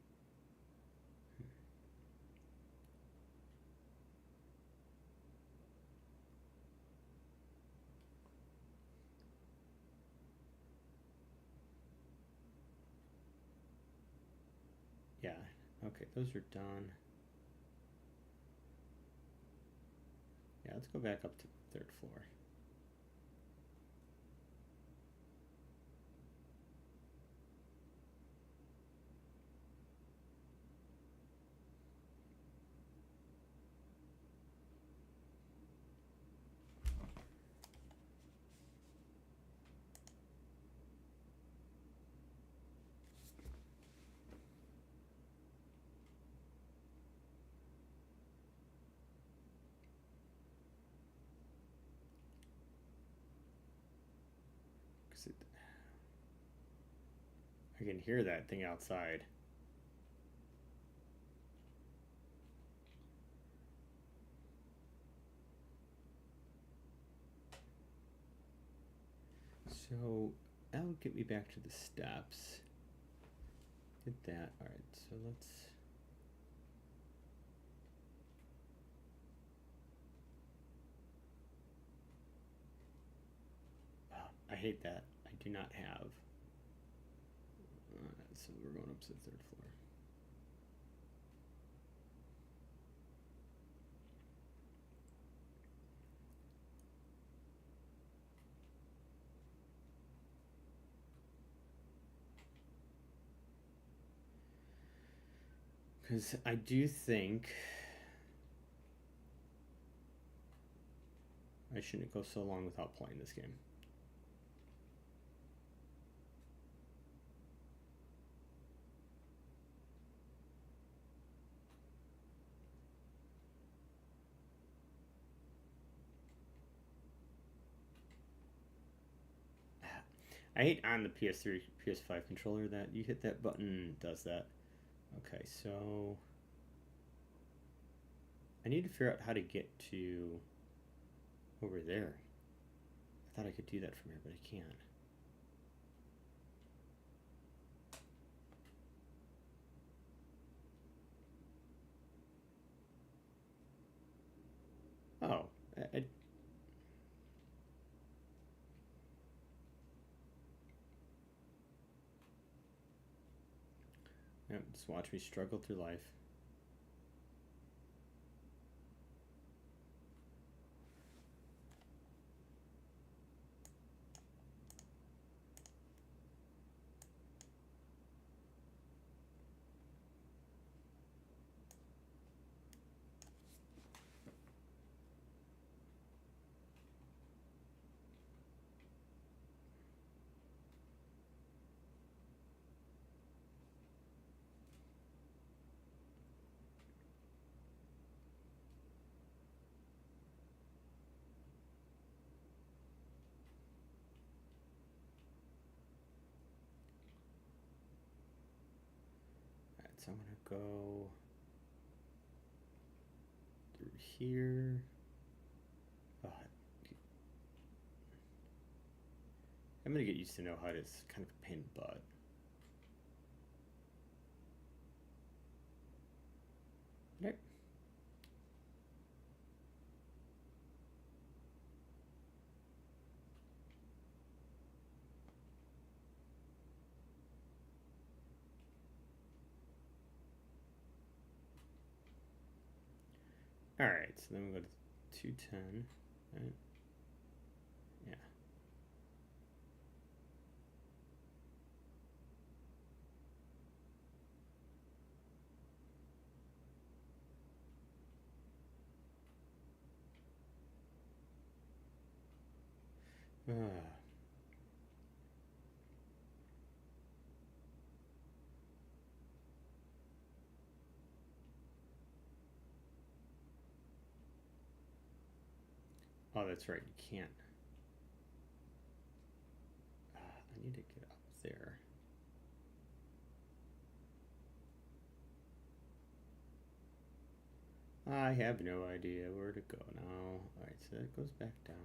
Yeah, okay, those are done. Yeah, let's go back up to the third floor. I can hear that thing outside. So that'll get me back to the steps. Did that. All right, so let's. I hate that. I do not have. So we're going up to the third floor. Because I do think I shouldn't go so long without playing this game. I hate on the PS3, PS5 controller that you hit that button, does that. Okay, so I need to figure out how to get to over there. I thought I could do that from here, but I can't. Oh, yep, just watch me struggle through life. Alright, so I'm gonna go through here. I'm gonna get used to know how it's kind of a pain in the butt. Right. Alright, so then we go to 210. Right? Yeah. Oh, that's right, you can't. I need to get up there. I have no idea where to go now. Alright, so that goes back down.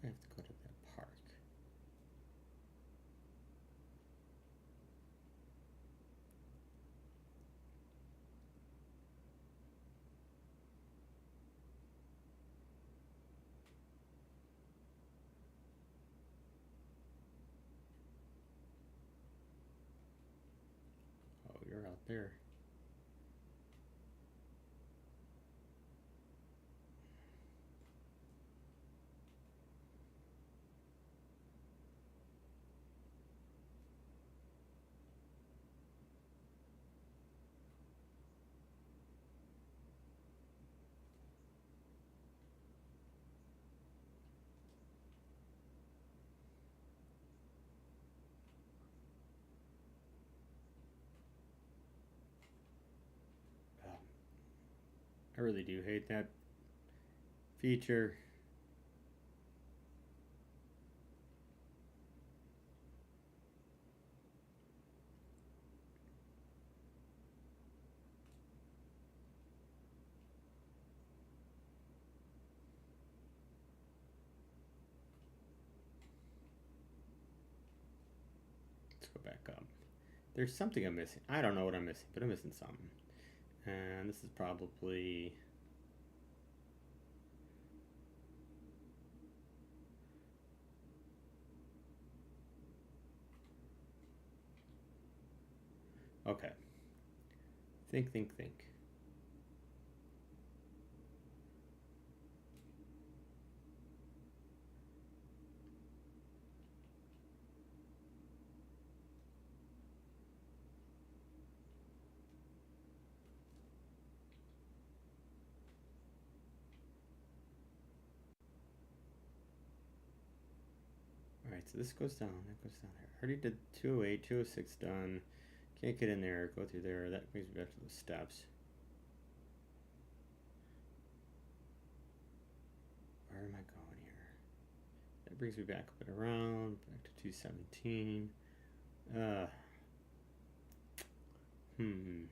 I have to go to that park. Oh, you're out there. really do hate that feature. Let's go back up. There's something I'm missing. I don't know what I'm missing, but I'm missing something. And this is probably... Okay. Think. Alright, so this goes down, that goes down there. I already did 208, 206 done. Can't get in there, go through there. That brings me back to the steps. Where am I going here? That brings me back up and around, back to 217. Hmm.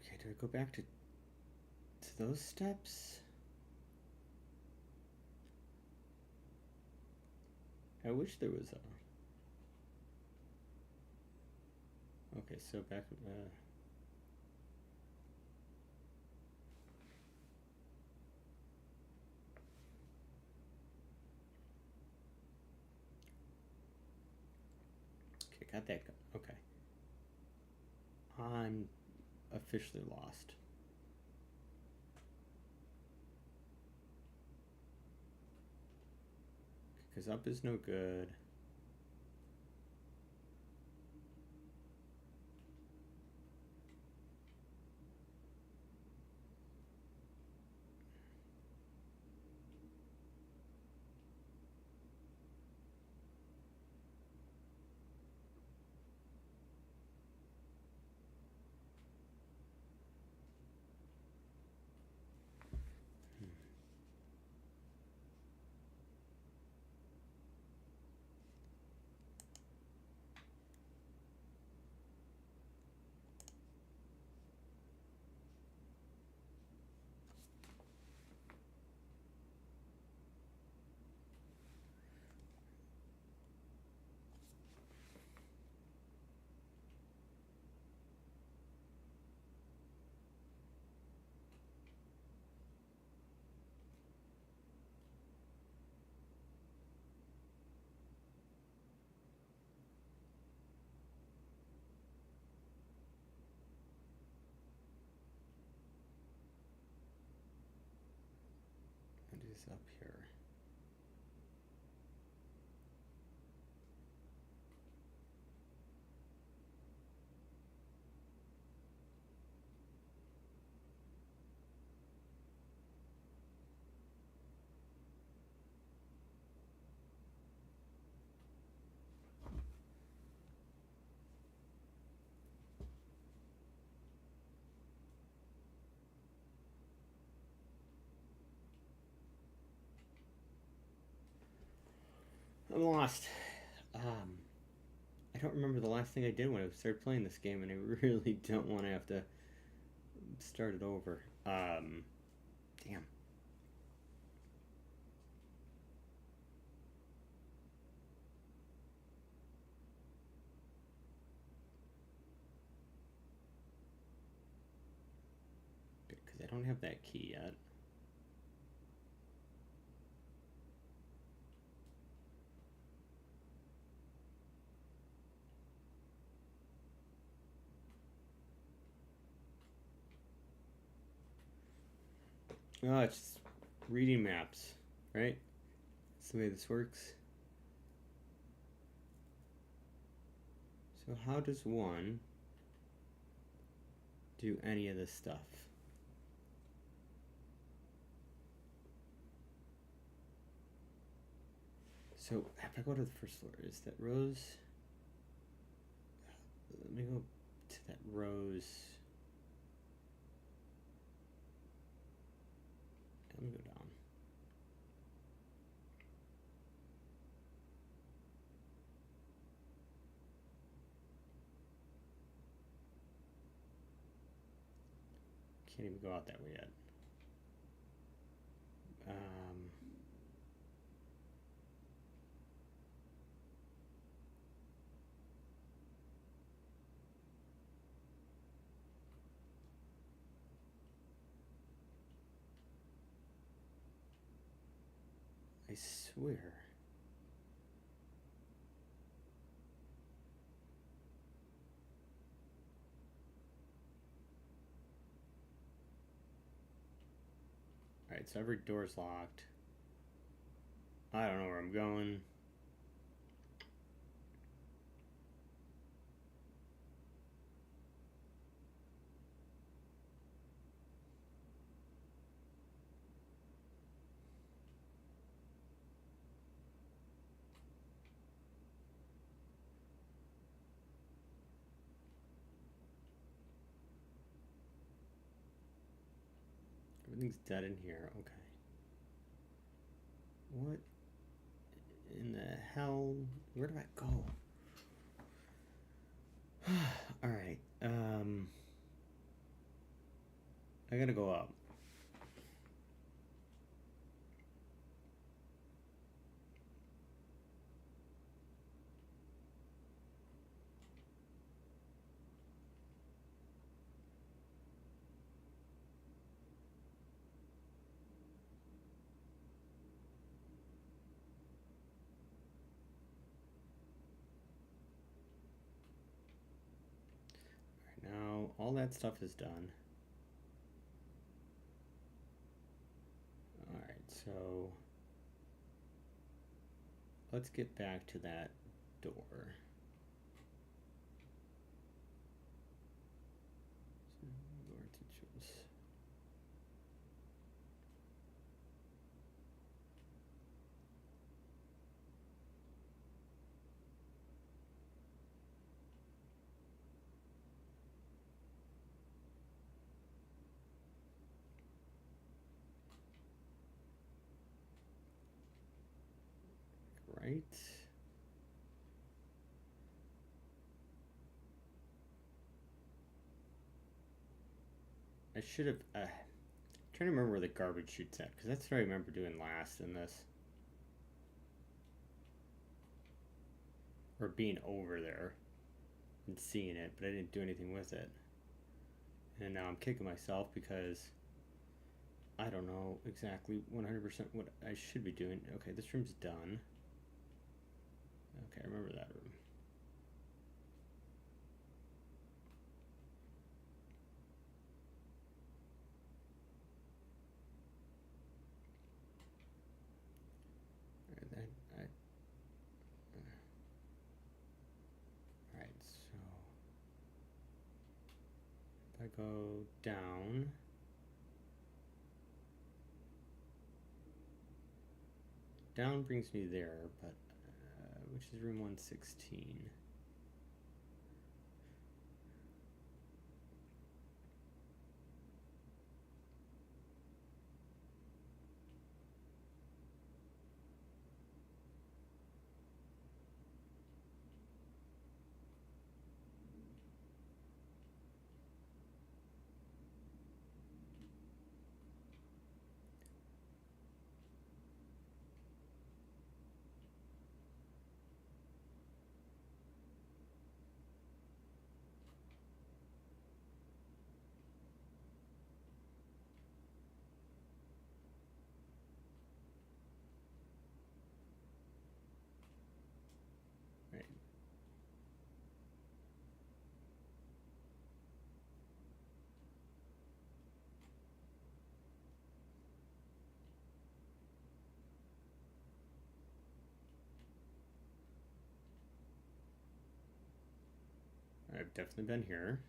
Okay, do I go back to those steps? I wish there was a... Okay, so back... Okay, got that. Okay. I'm officially lost. Because up is no good. What is up here? I'm lost. I don't remember the last thing I did when I started playing this game, and I really don't want to have to start it over. Damn. Because I don't have that key yet. Oh, it's just reading maps, right? That's the way this works. So how does one do any of this stuff? So if I go to the first floor, is that Rose? Let me go to that Rose. Let me go down. Can't even go out that way yet. I swear. Alright, so every door's locked. I don't know where I'm going. Everything's dead in here. Okay. What in the hell? Where do I go? Alright. I gotta go up. Now, all that stuff is done. Alright, so let's get back to that door. Right. I should have. Trying to remember where the garbage chute's at, because that's what I remember doing last in this. Or being over there and seeing it, but I didn't do anything with it. And now I'm kicking myself because I don't know exactly 100% what I should be doing. Okay, this room's done. Okay, I remember that room. Alright, so if I go down, down brings me there, but which is room 116. I've definitely been here.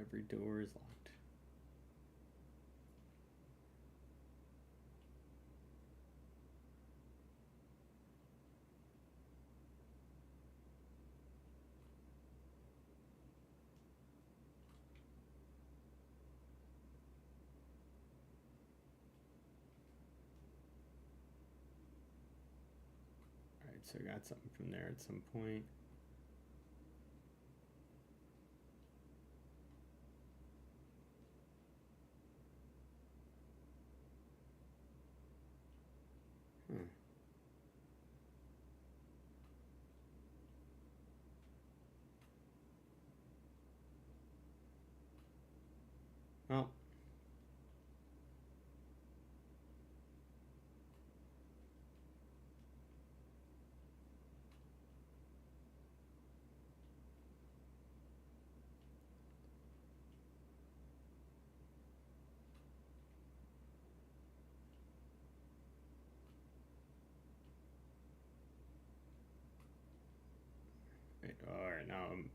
Every door is locked. Alright, so I got something from there at some point. Huh. Well, alright, now I'm.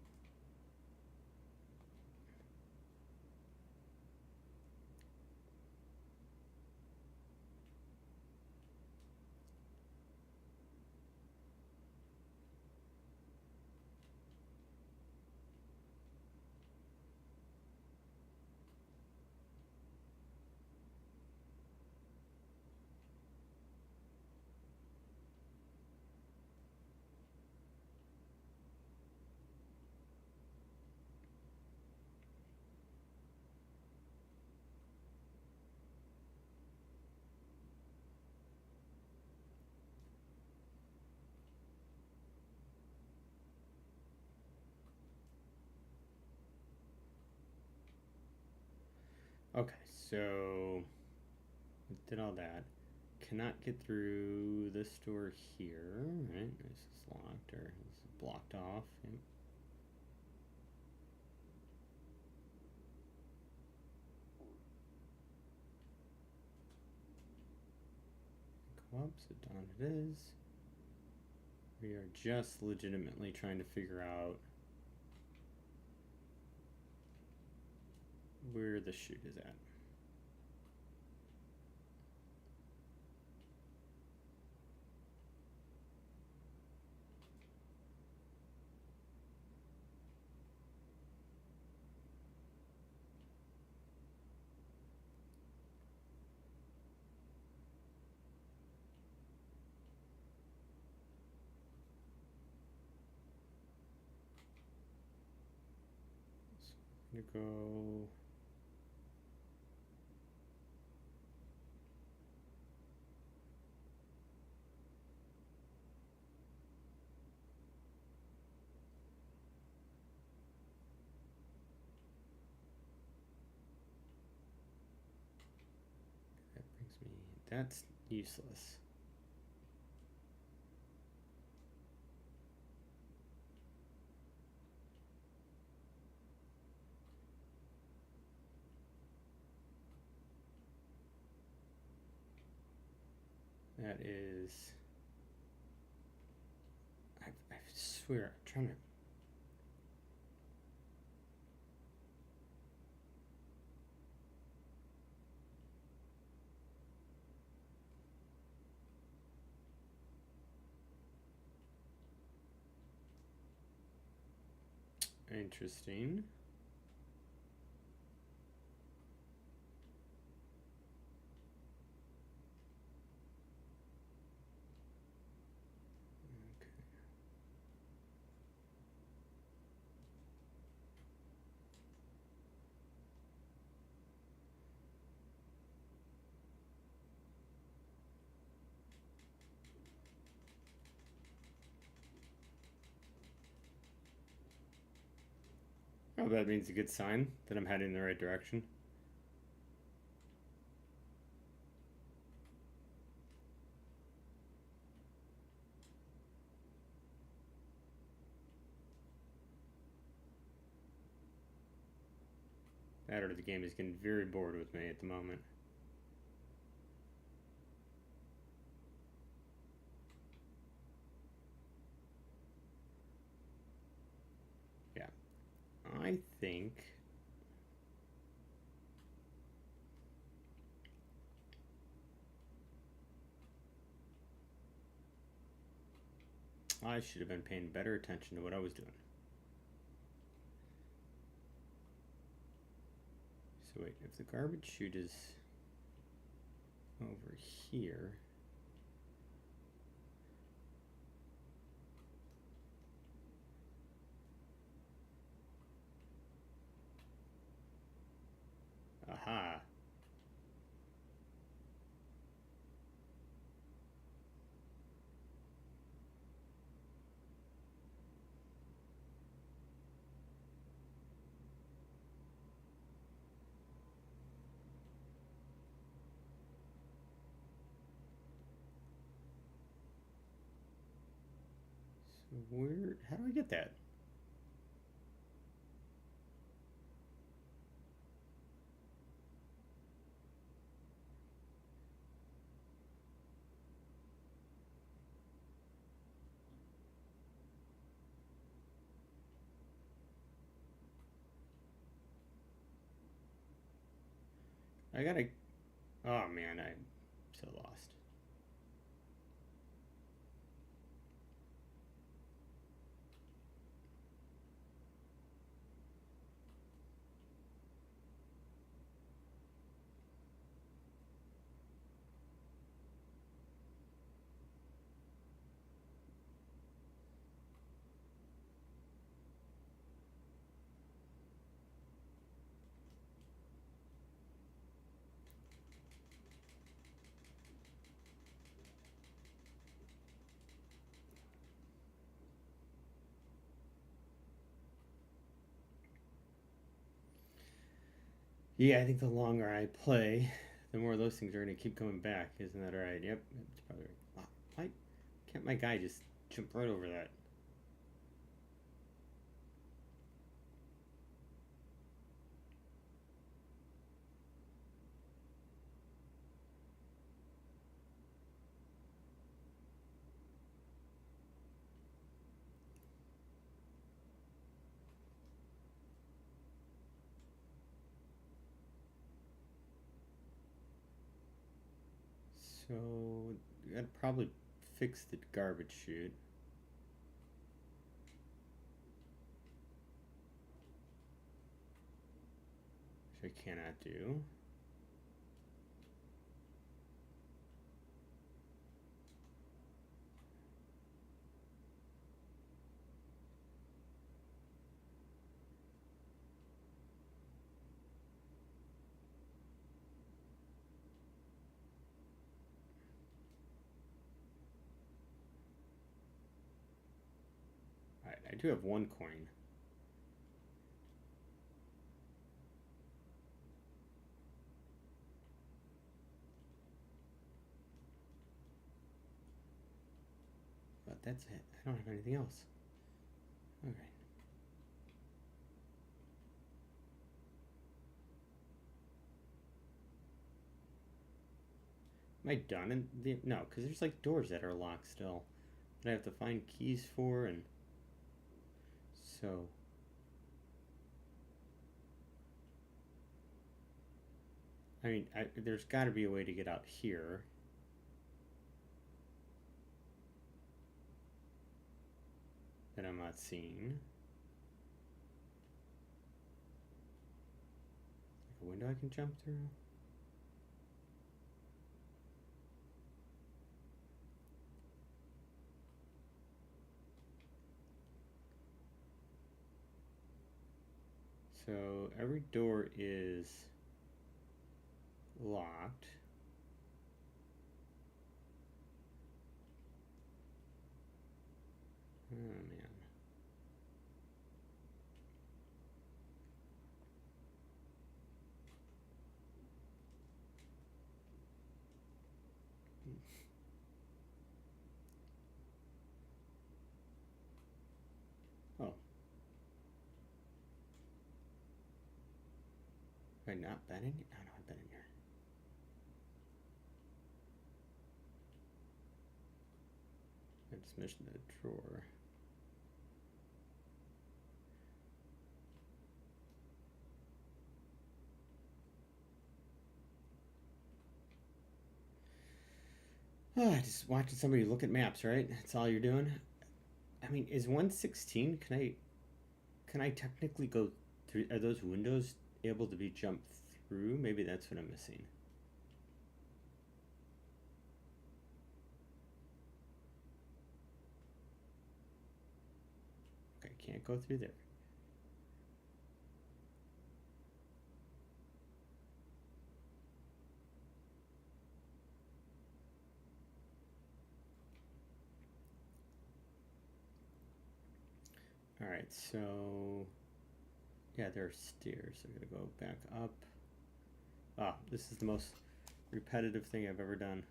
Okay, so did all that. Cannot get through this door here, right? This is locked or this is blocked off. Yep. Go up, sit down it is. We are just legitimately trying to figure out where the chute is at. So I'm gonna go. That brings me. That's useless. That is. I swear, I'm trying to. Interesting. Okay. Oh, that means a good sign that I'm heading in the right direction. That or the game is getting very bored with me at the moment. Yeah. I think I should have been paying better attention to what I was doing. So wait, if the garbage chute is over here. Aha. So where, how do I get that? I gotta, oh man, I'm so lost. Yeah, I think the longer I play, the more those things are gonna keep coming back. Isn't that right? Yep, that's probably right. Wow, why can't my guy just jump right over that? So, I'd probably fix the garbage chute, which I cannot do. I do have one coin. But that's it. I don't have anything else. Okay. Am I done? No, because there's like doors that are locked still that I have to find keys for, and so I mean, there's got to be a way to get out here that I'm not seeing. Like a window I can jump through. So every door is locked. Oh man. Oh. I not been in? No, I've been in here. I just mentioned the drawer. Oh, just watching somebody look at maps, right? That's all you're doing. I mean, is 116? Can I technically go through? Are those windows able to be jumped through? Maybe that's what I'm missing. Okay, can't go through there. All right, so yeah, there are stairs. I gotta go back up. Ah, this is the most repetitive thing I've ever done.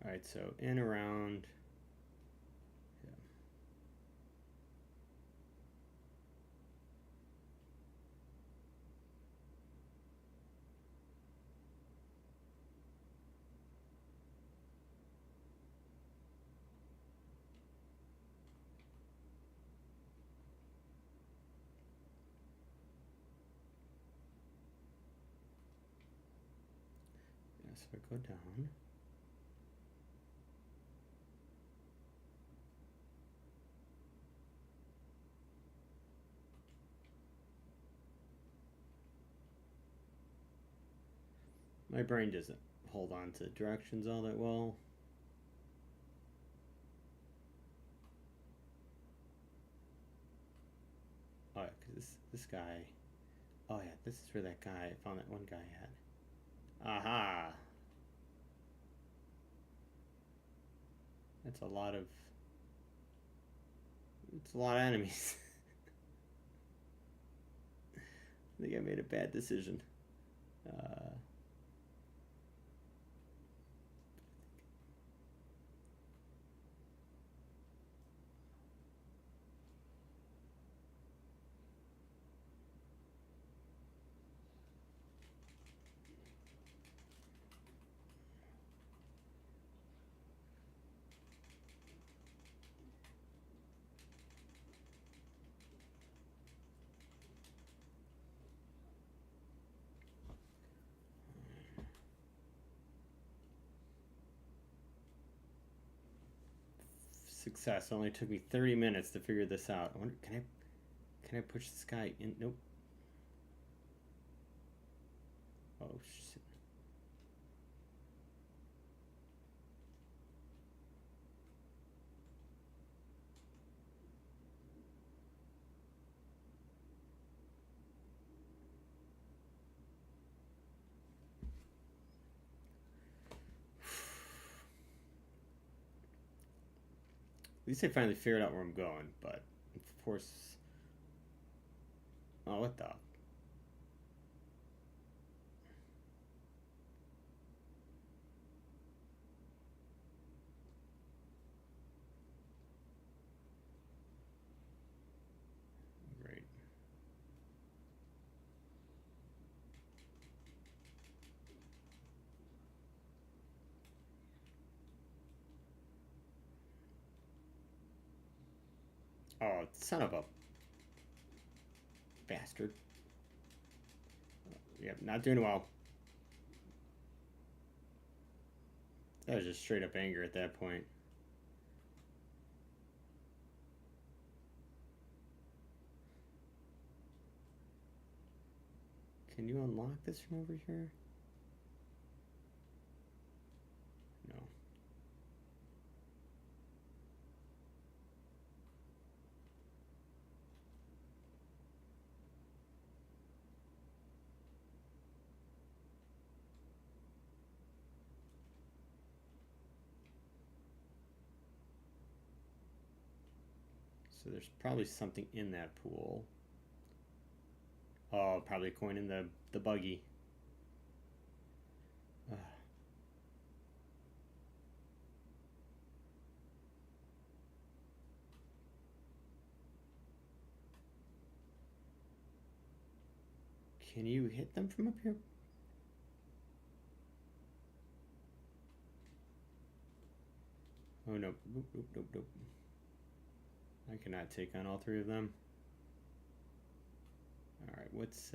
All right, so in around. Yeah. Yeah, so I go down. My brain doesn't hold on to directions all that well. Oh, yeah, because this guy. Oh, yeah, this is where that guy. I found that one guy at. Aha! That's a lot of. It's a lot of enemies. I think I made a bad decision. Success. It only took me 30 minutes to figure this out. I wonder, can I push this guy in? Nope. Oh shit. At least I finally figured out where I'm going, but of course. Oh, what the? Great. Oh, son of a bastard. Yep, not doing well. That was just straight up anger at that point. Can you unlock this from over here? No. So there's probably something in that pool. Oh, probably a coin in the buggy. Can you hit them from up here? Oh, no. Nope, nope, nope, nope. I cannot take on all three of them. Alright, what's...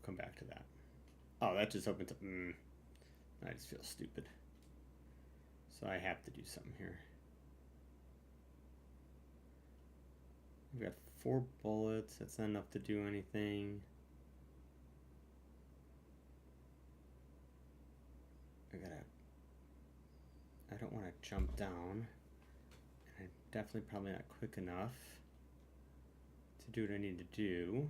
Come back to that. Oh, that just opens up... I just feel stupid. So I have to do something here. We've got 4 bullets. That's not enough to do anything. I don't want to jump down. And I'm definitely probably not quick enough to do what I need to do.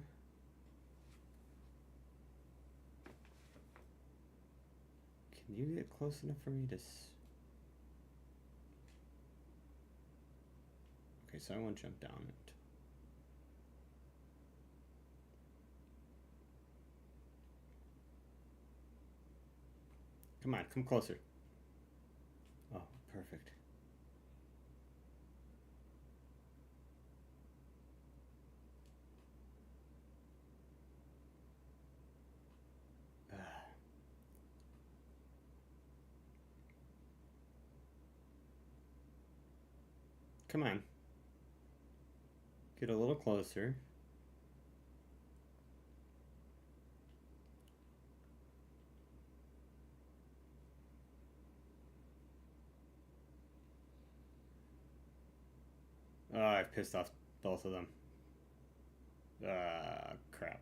Can you get close enough for me to... Okay, so I won't jump down it. Come on, come closer. Oh, perfect. Come on. Get a little closer. Oh, I've pissed off both of them. Crap.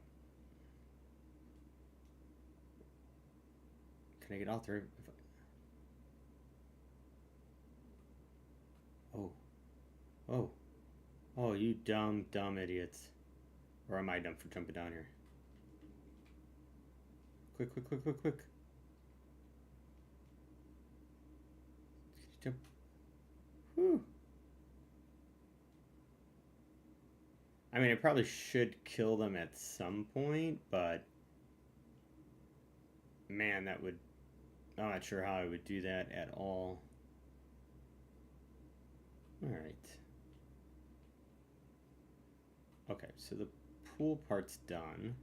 Can I get all three? Oh. Oh. Oh, you dumb, dumb idiots. Or am I dumb for jumping down here? Quick, quick, quick, quick, quick. Jump. Whew. I mean, I probably should kill them at some point, but... Man, that would... I'm not sure how I would do that at all. Alright. Okay, so the pool part's done.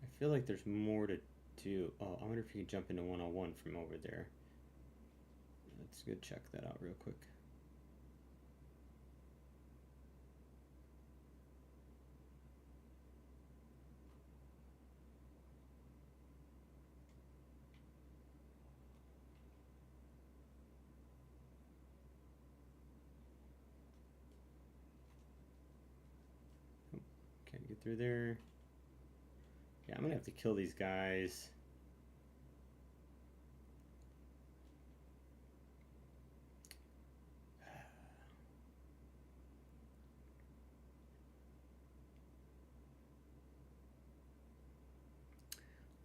I feel like there's more to do. Oh, I wonder if you can jump into 101 from over there. Let's go check that out real quick. Oh, can't get through there. Yeah, I'm gonna have to kill these guys.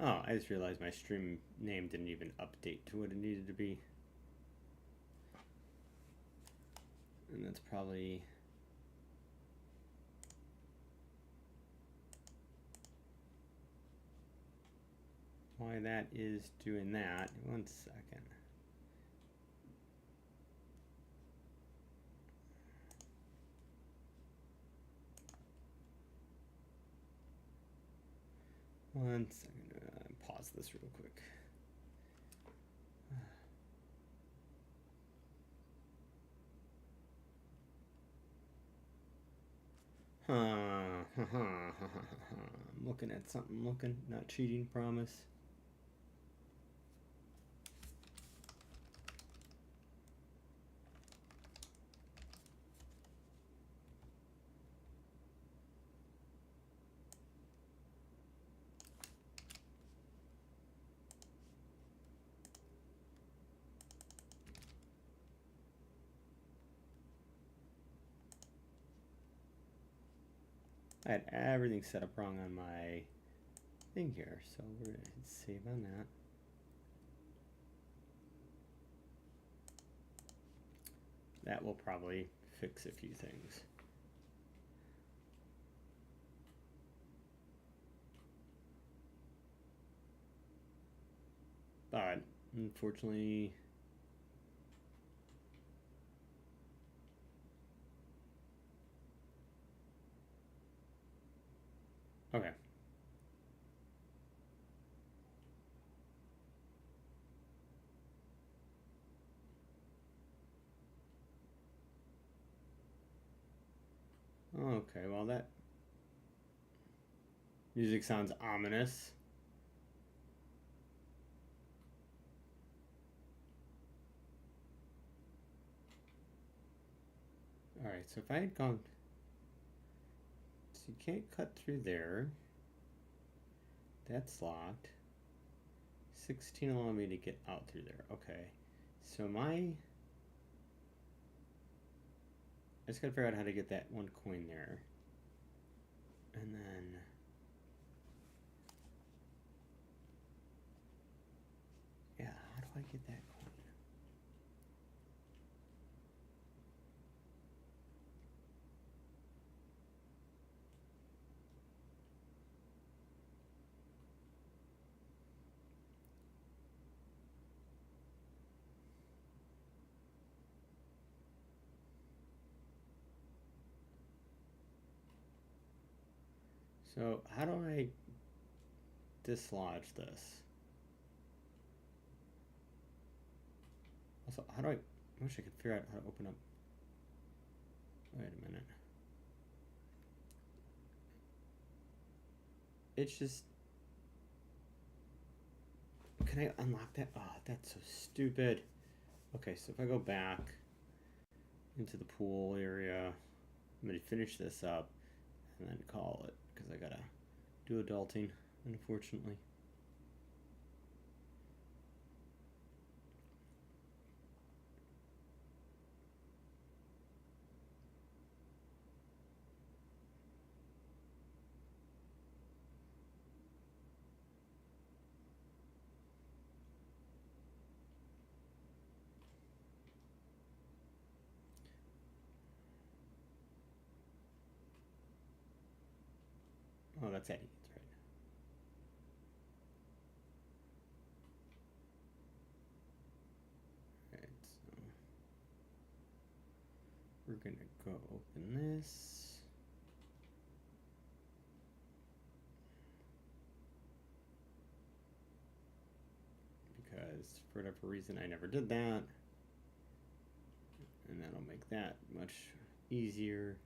Oh, I just realized my stream name didn't even update to what it needed to be. And that's probably... why that is doing that. 1 second. One second. Pause this real quick. I'm looking at something. Not cheating. Promise. I had everything set up wrong on my thing here. So we're going to hit save on that. That will probably fix a few things. But unfortunately, okay. Okay, well that music sounds ominous. Alright, so if I had gone... So you can't cut through there. That's locked. 16 allowed me to get out through there. Okay. So I just gotta figure out how to get that one coin there. And then... Yeah, how do I get that coin? So how do I dislodge this? Also, how do I wish I could figure out how to open up. Wait a minute. It's just... Can I unlock that? Oh, that's so stupid. Okay, so if I go back into the pool area, I'm going to finish this up and then call it because I gotta do adulting, unfortunately. Oh, that's Eddie. That's right. Alright, so we're gonna go open this. Because for whatever reason I never did that. And that'll make that much easier.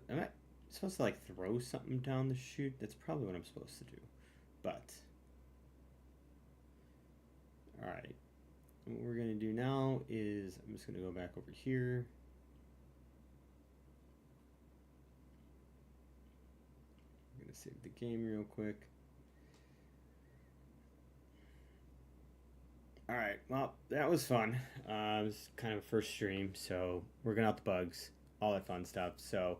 Am I supposed to like throw something down the chute? That's probably what I'm supposed to do. But alright. What we're gonna do now is I'm just gonna go back over here. I'm gonna save the game real quick. Alright, well, that was fun. It was kind of a first stream, so working out the bugs, all that fun stuff. So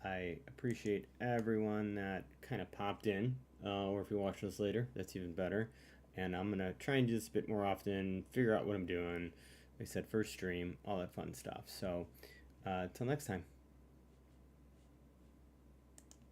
I appreciate everyone that kind of popped in, or if you watch this later, that's even better. And I'm going to try and do this a bit more often, figure out what I'm doing. Like I said, first stream, all that fun stuff. So until next time.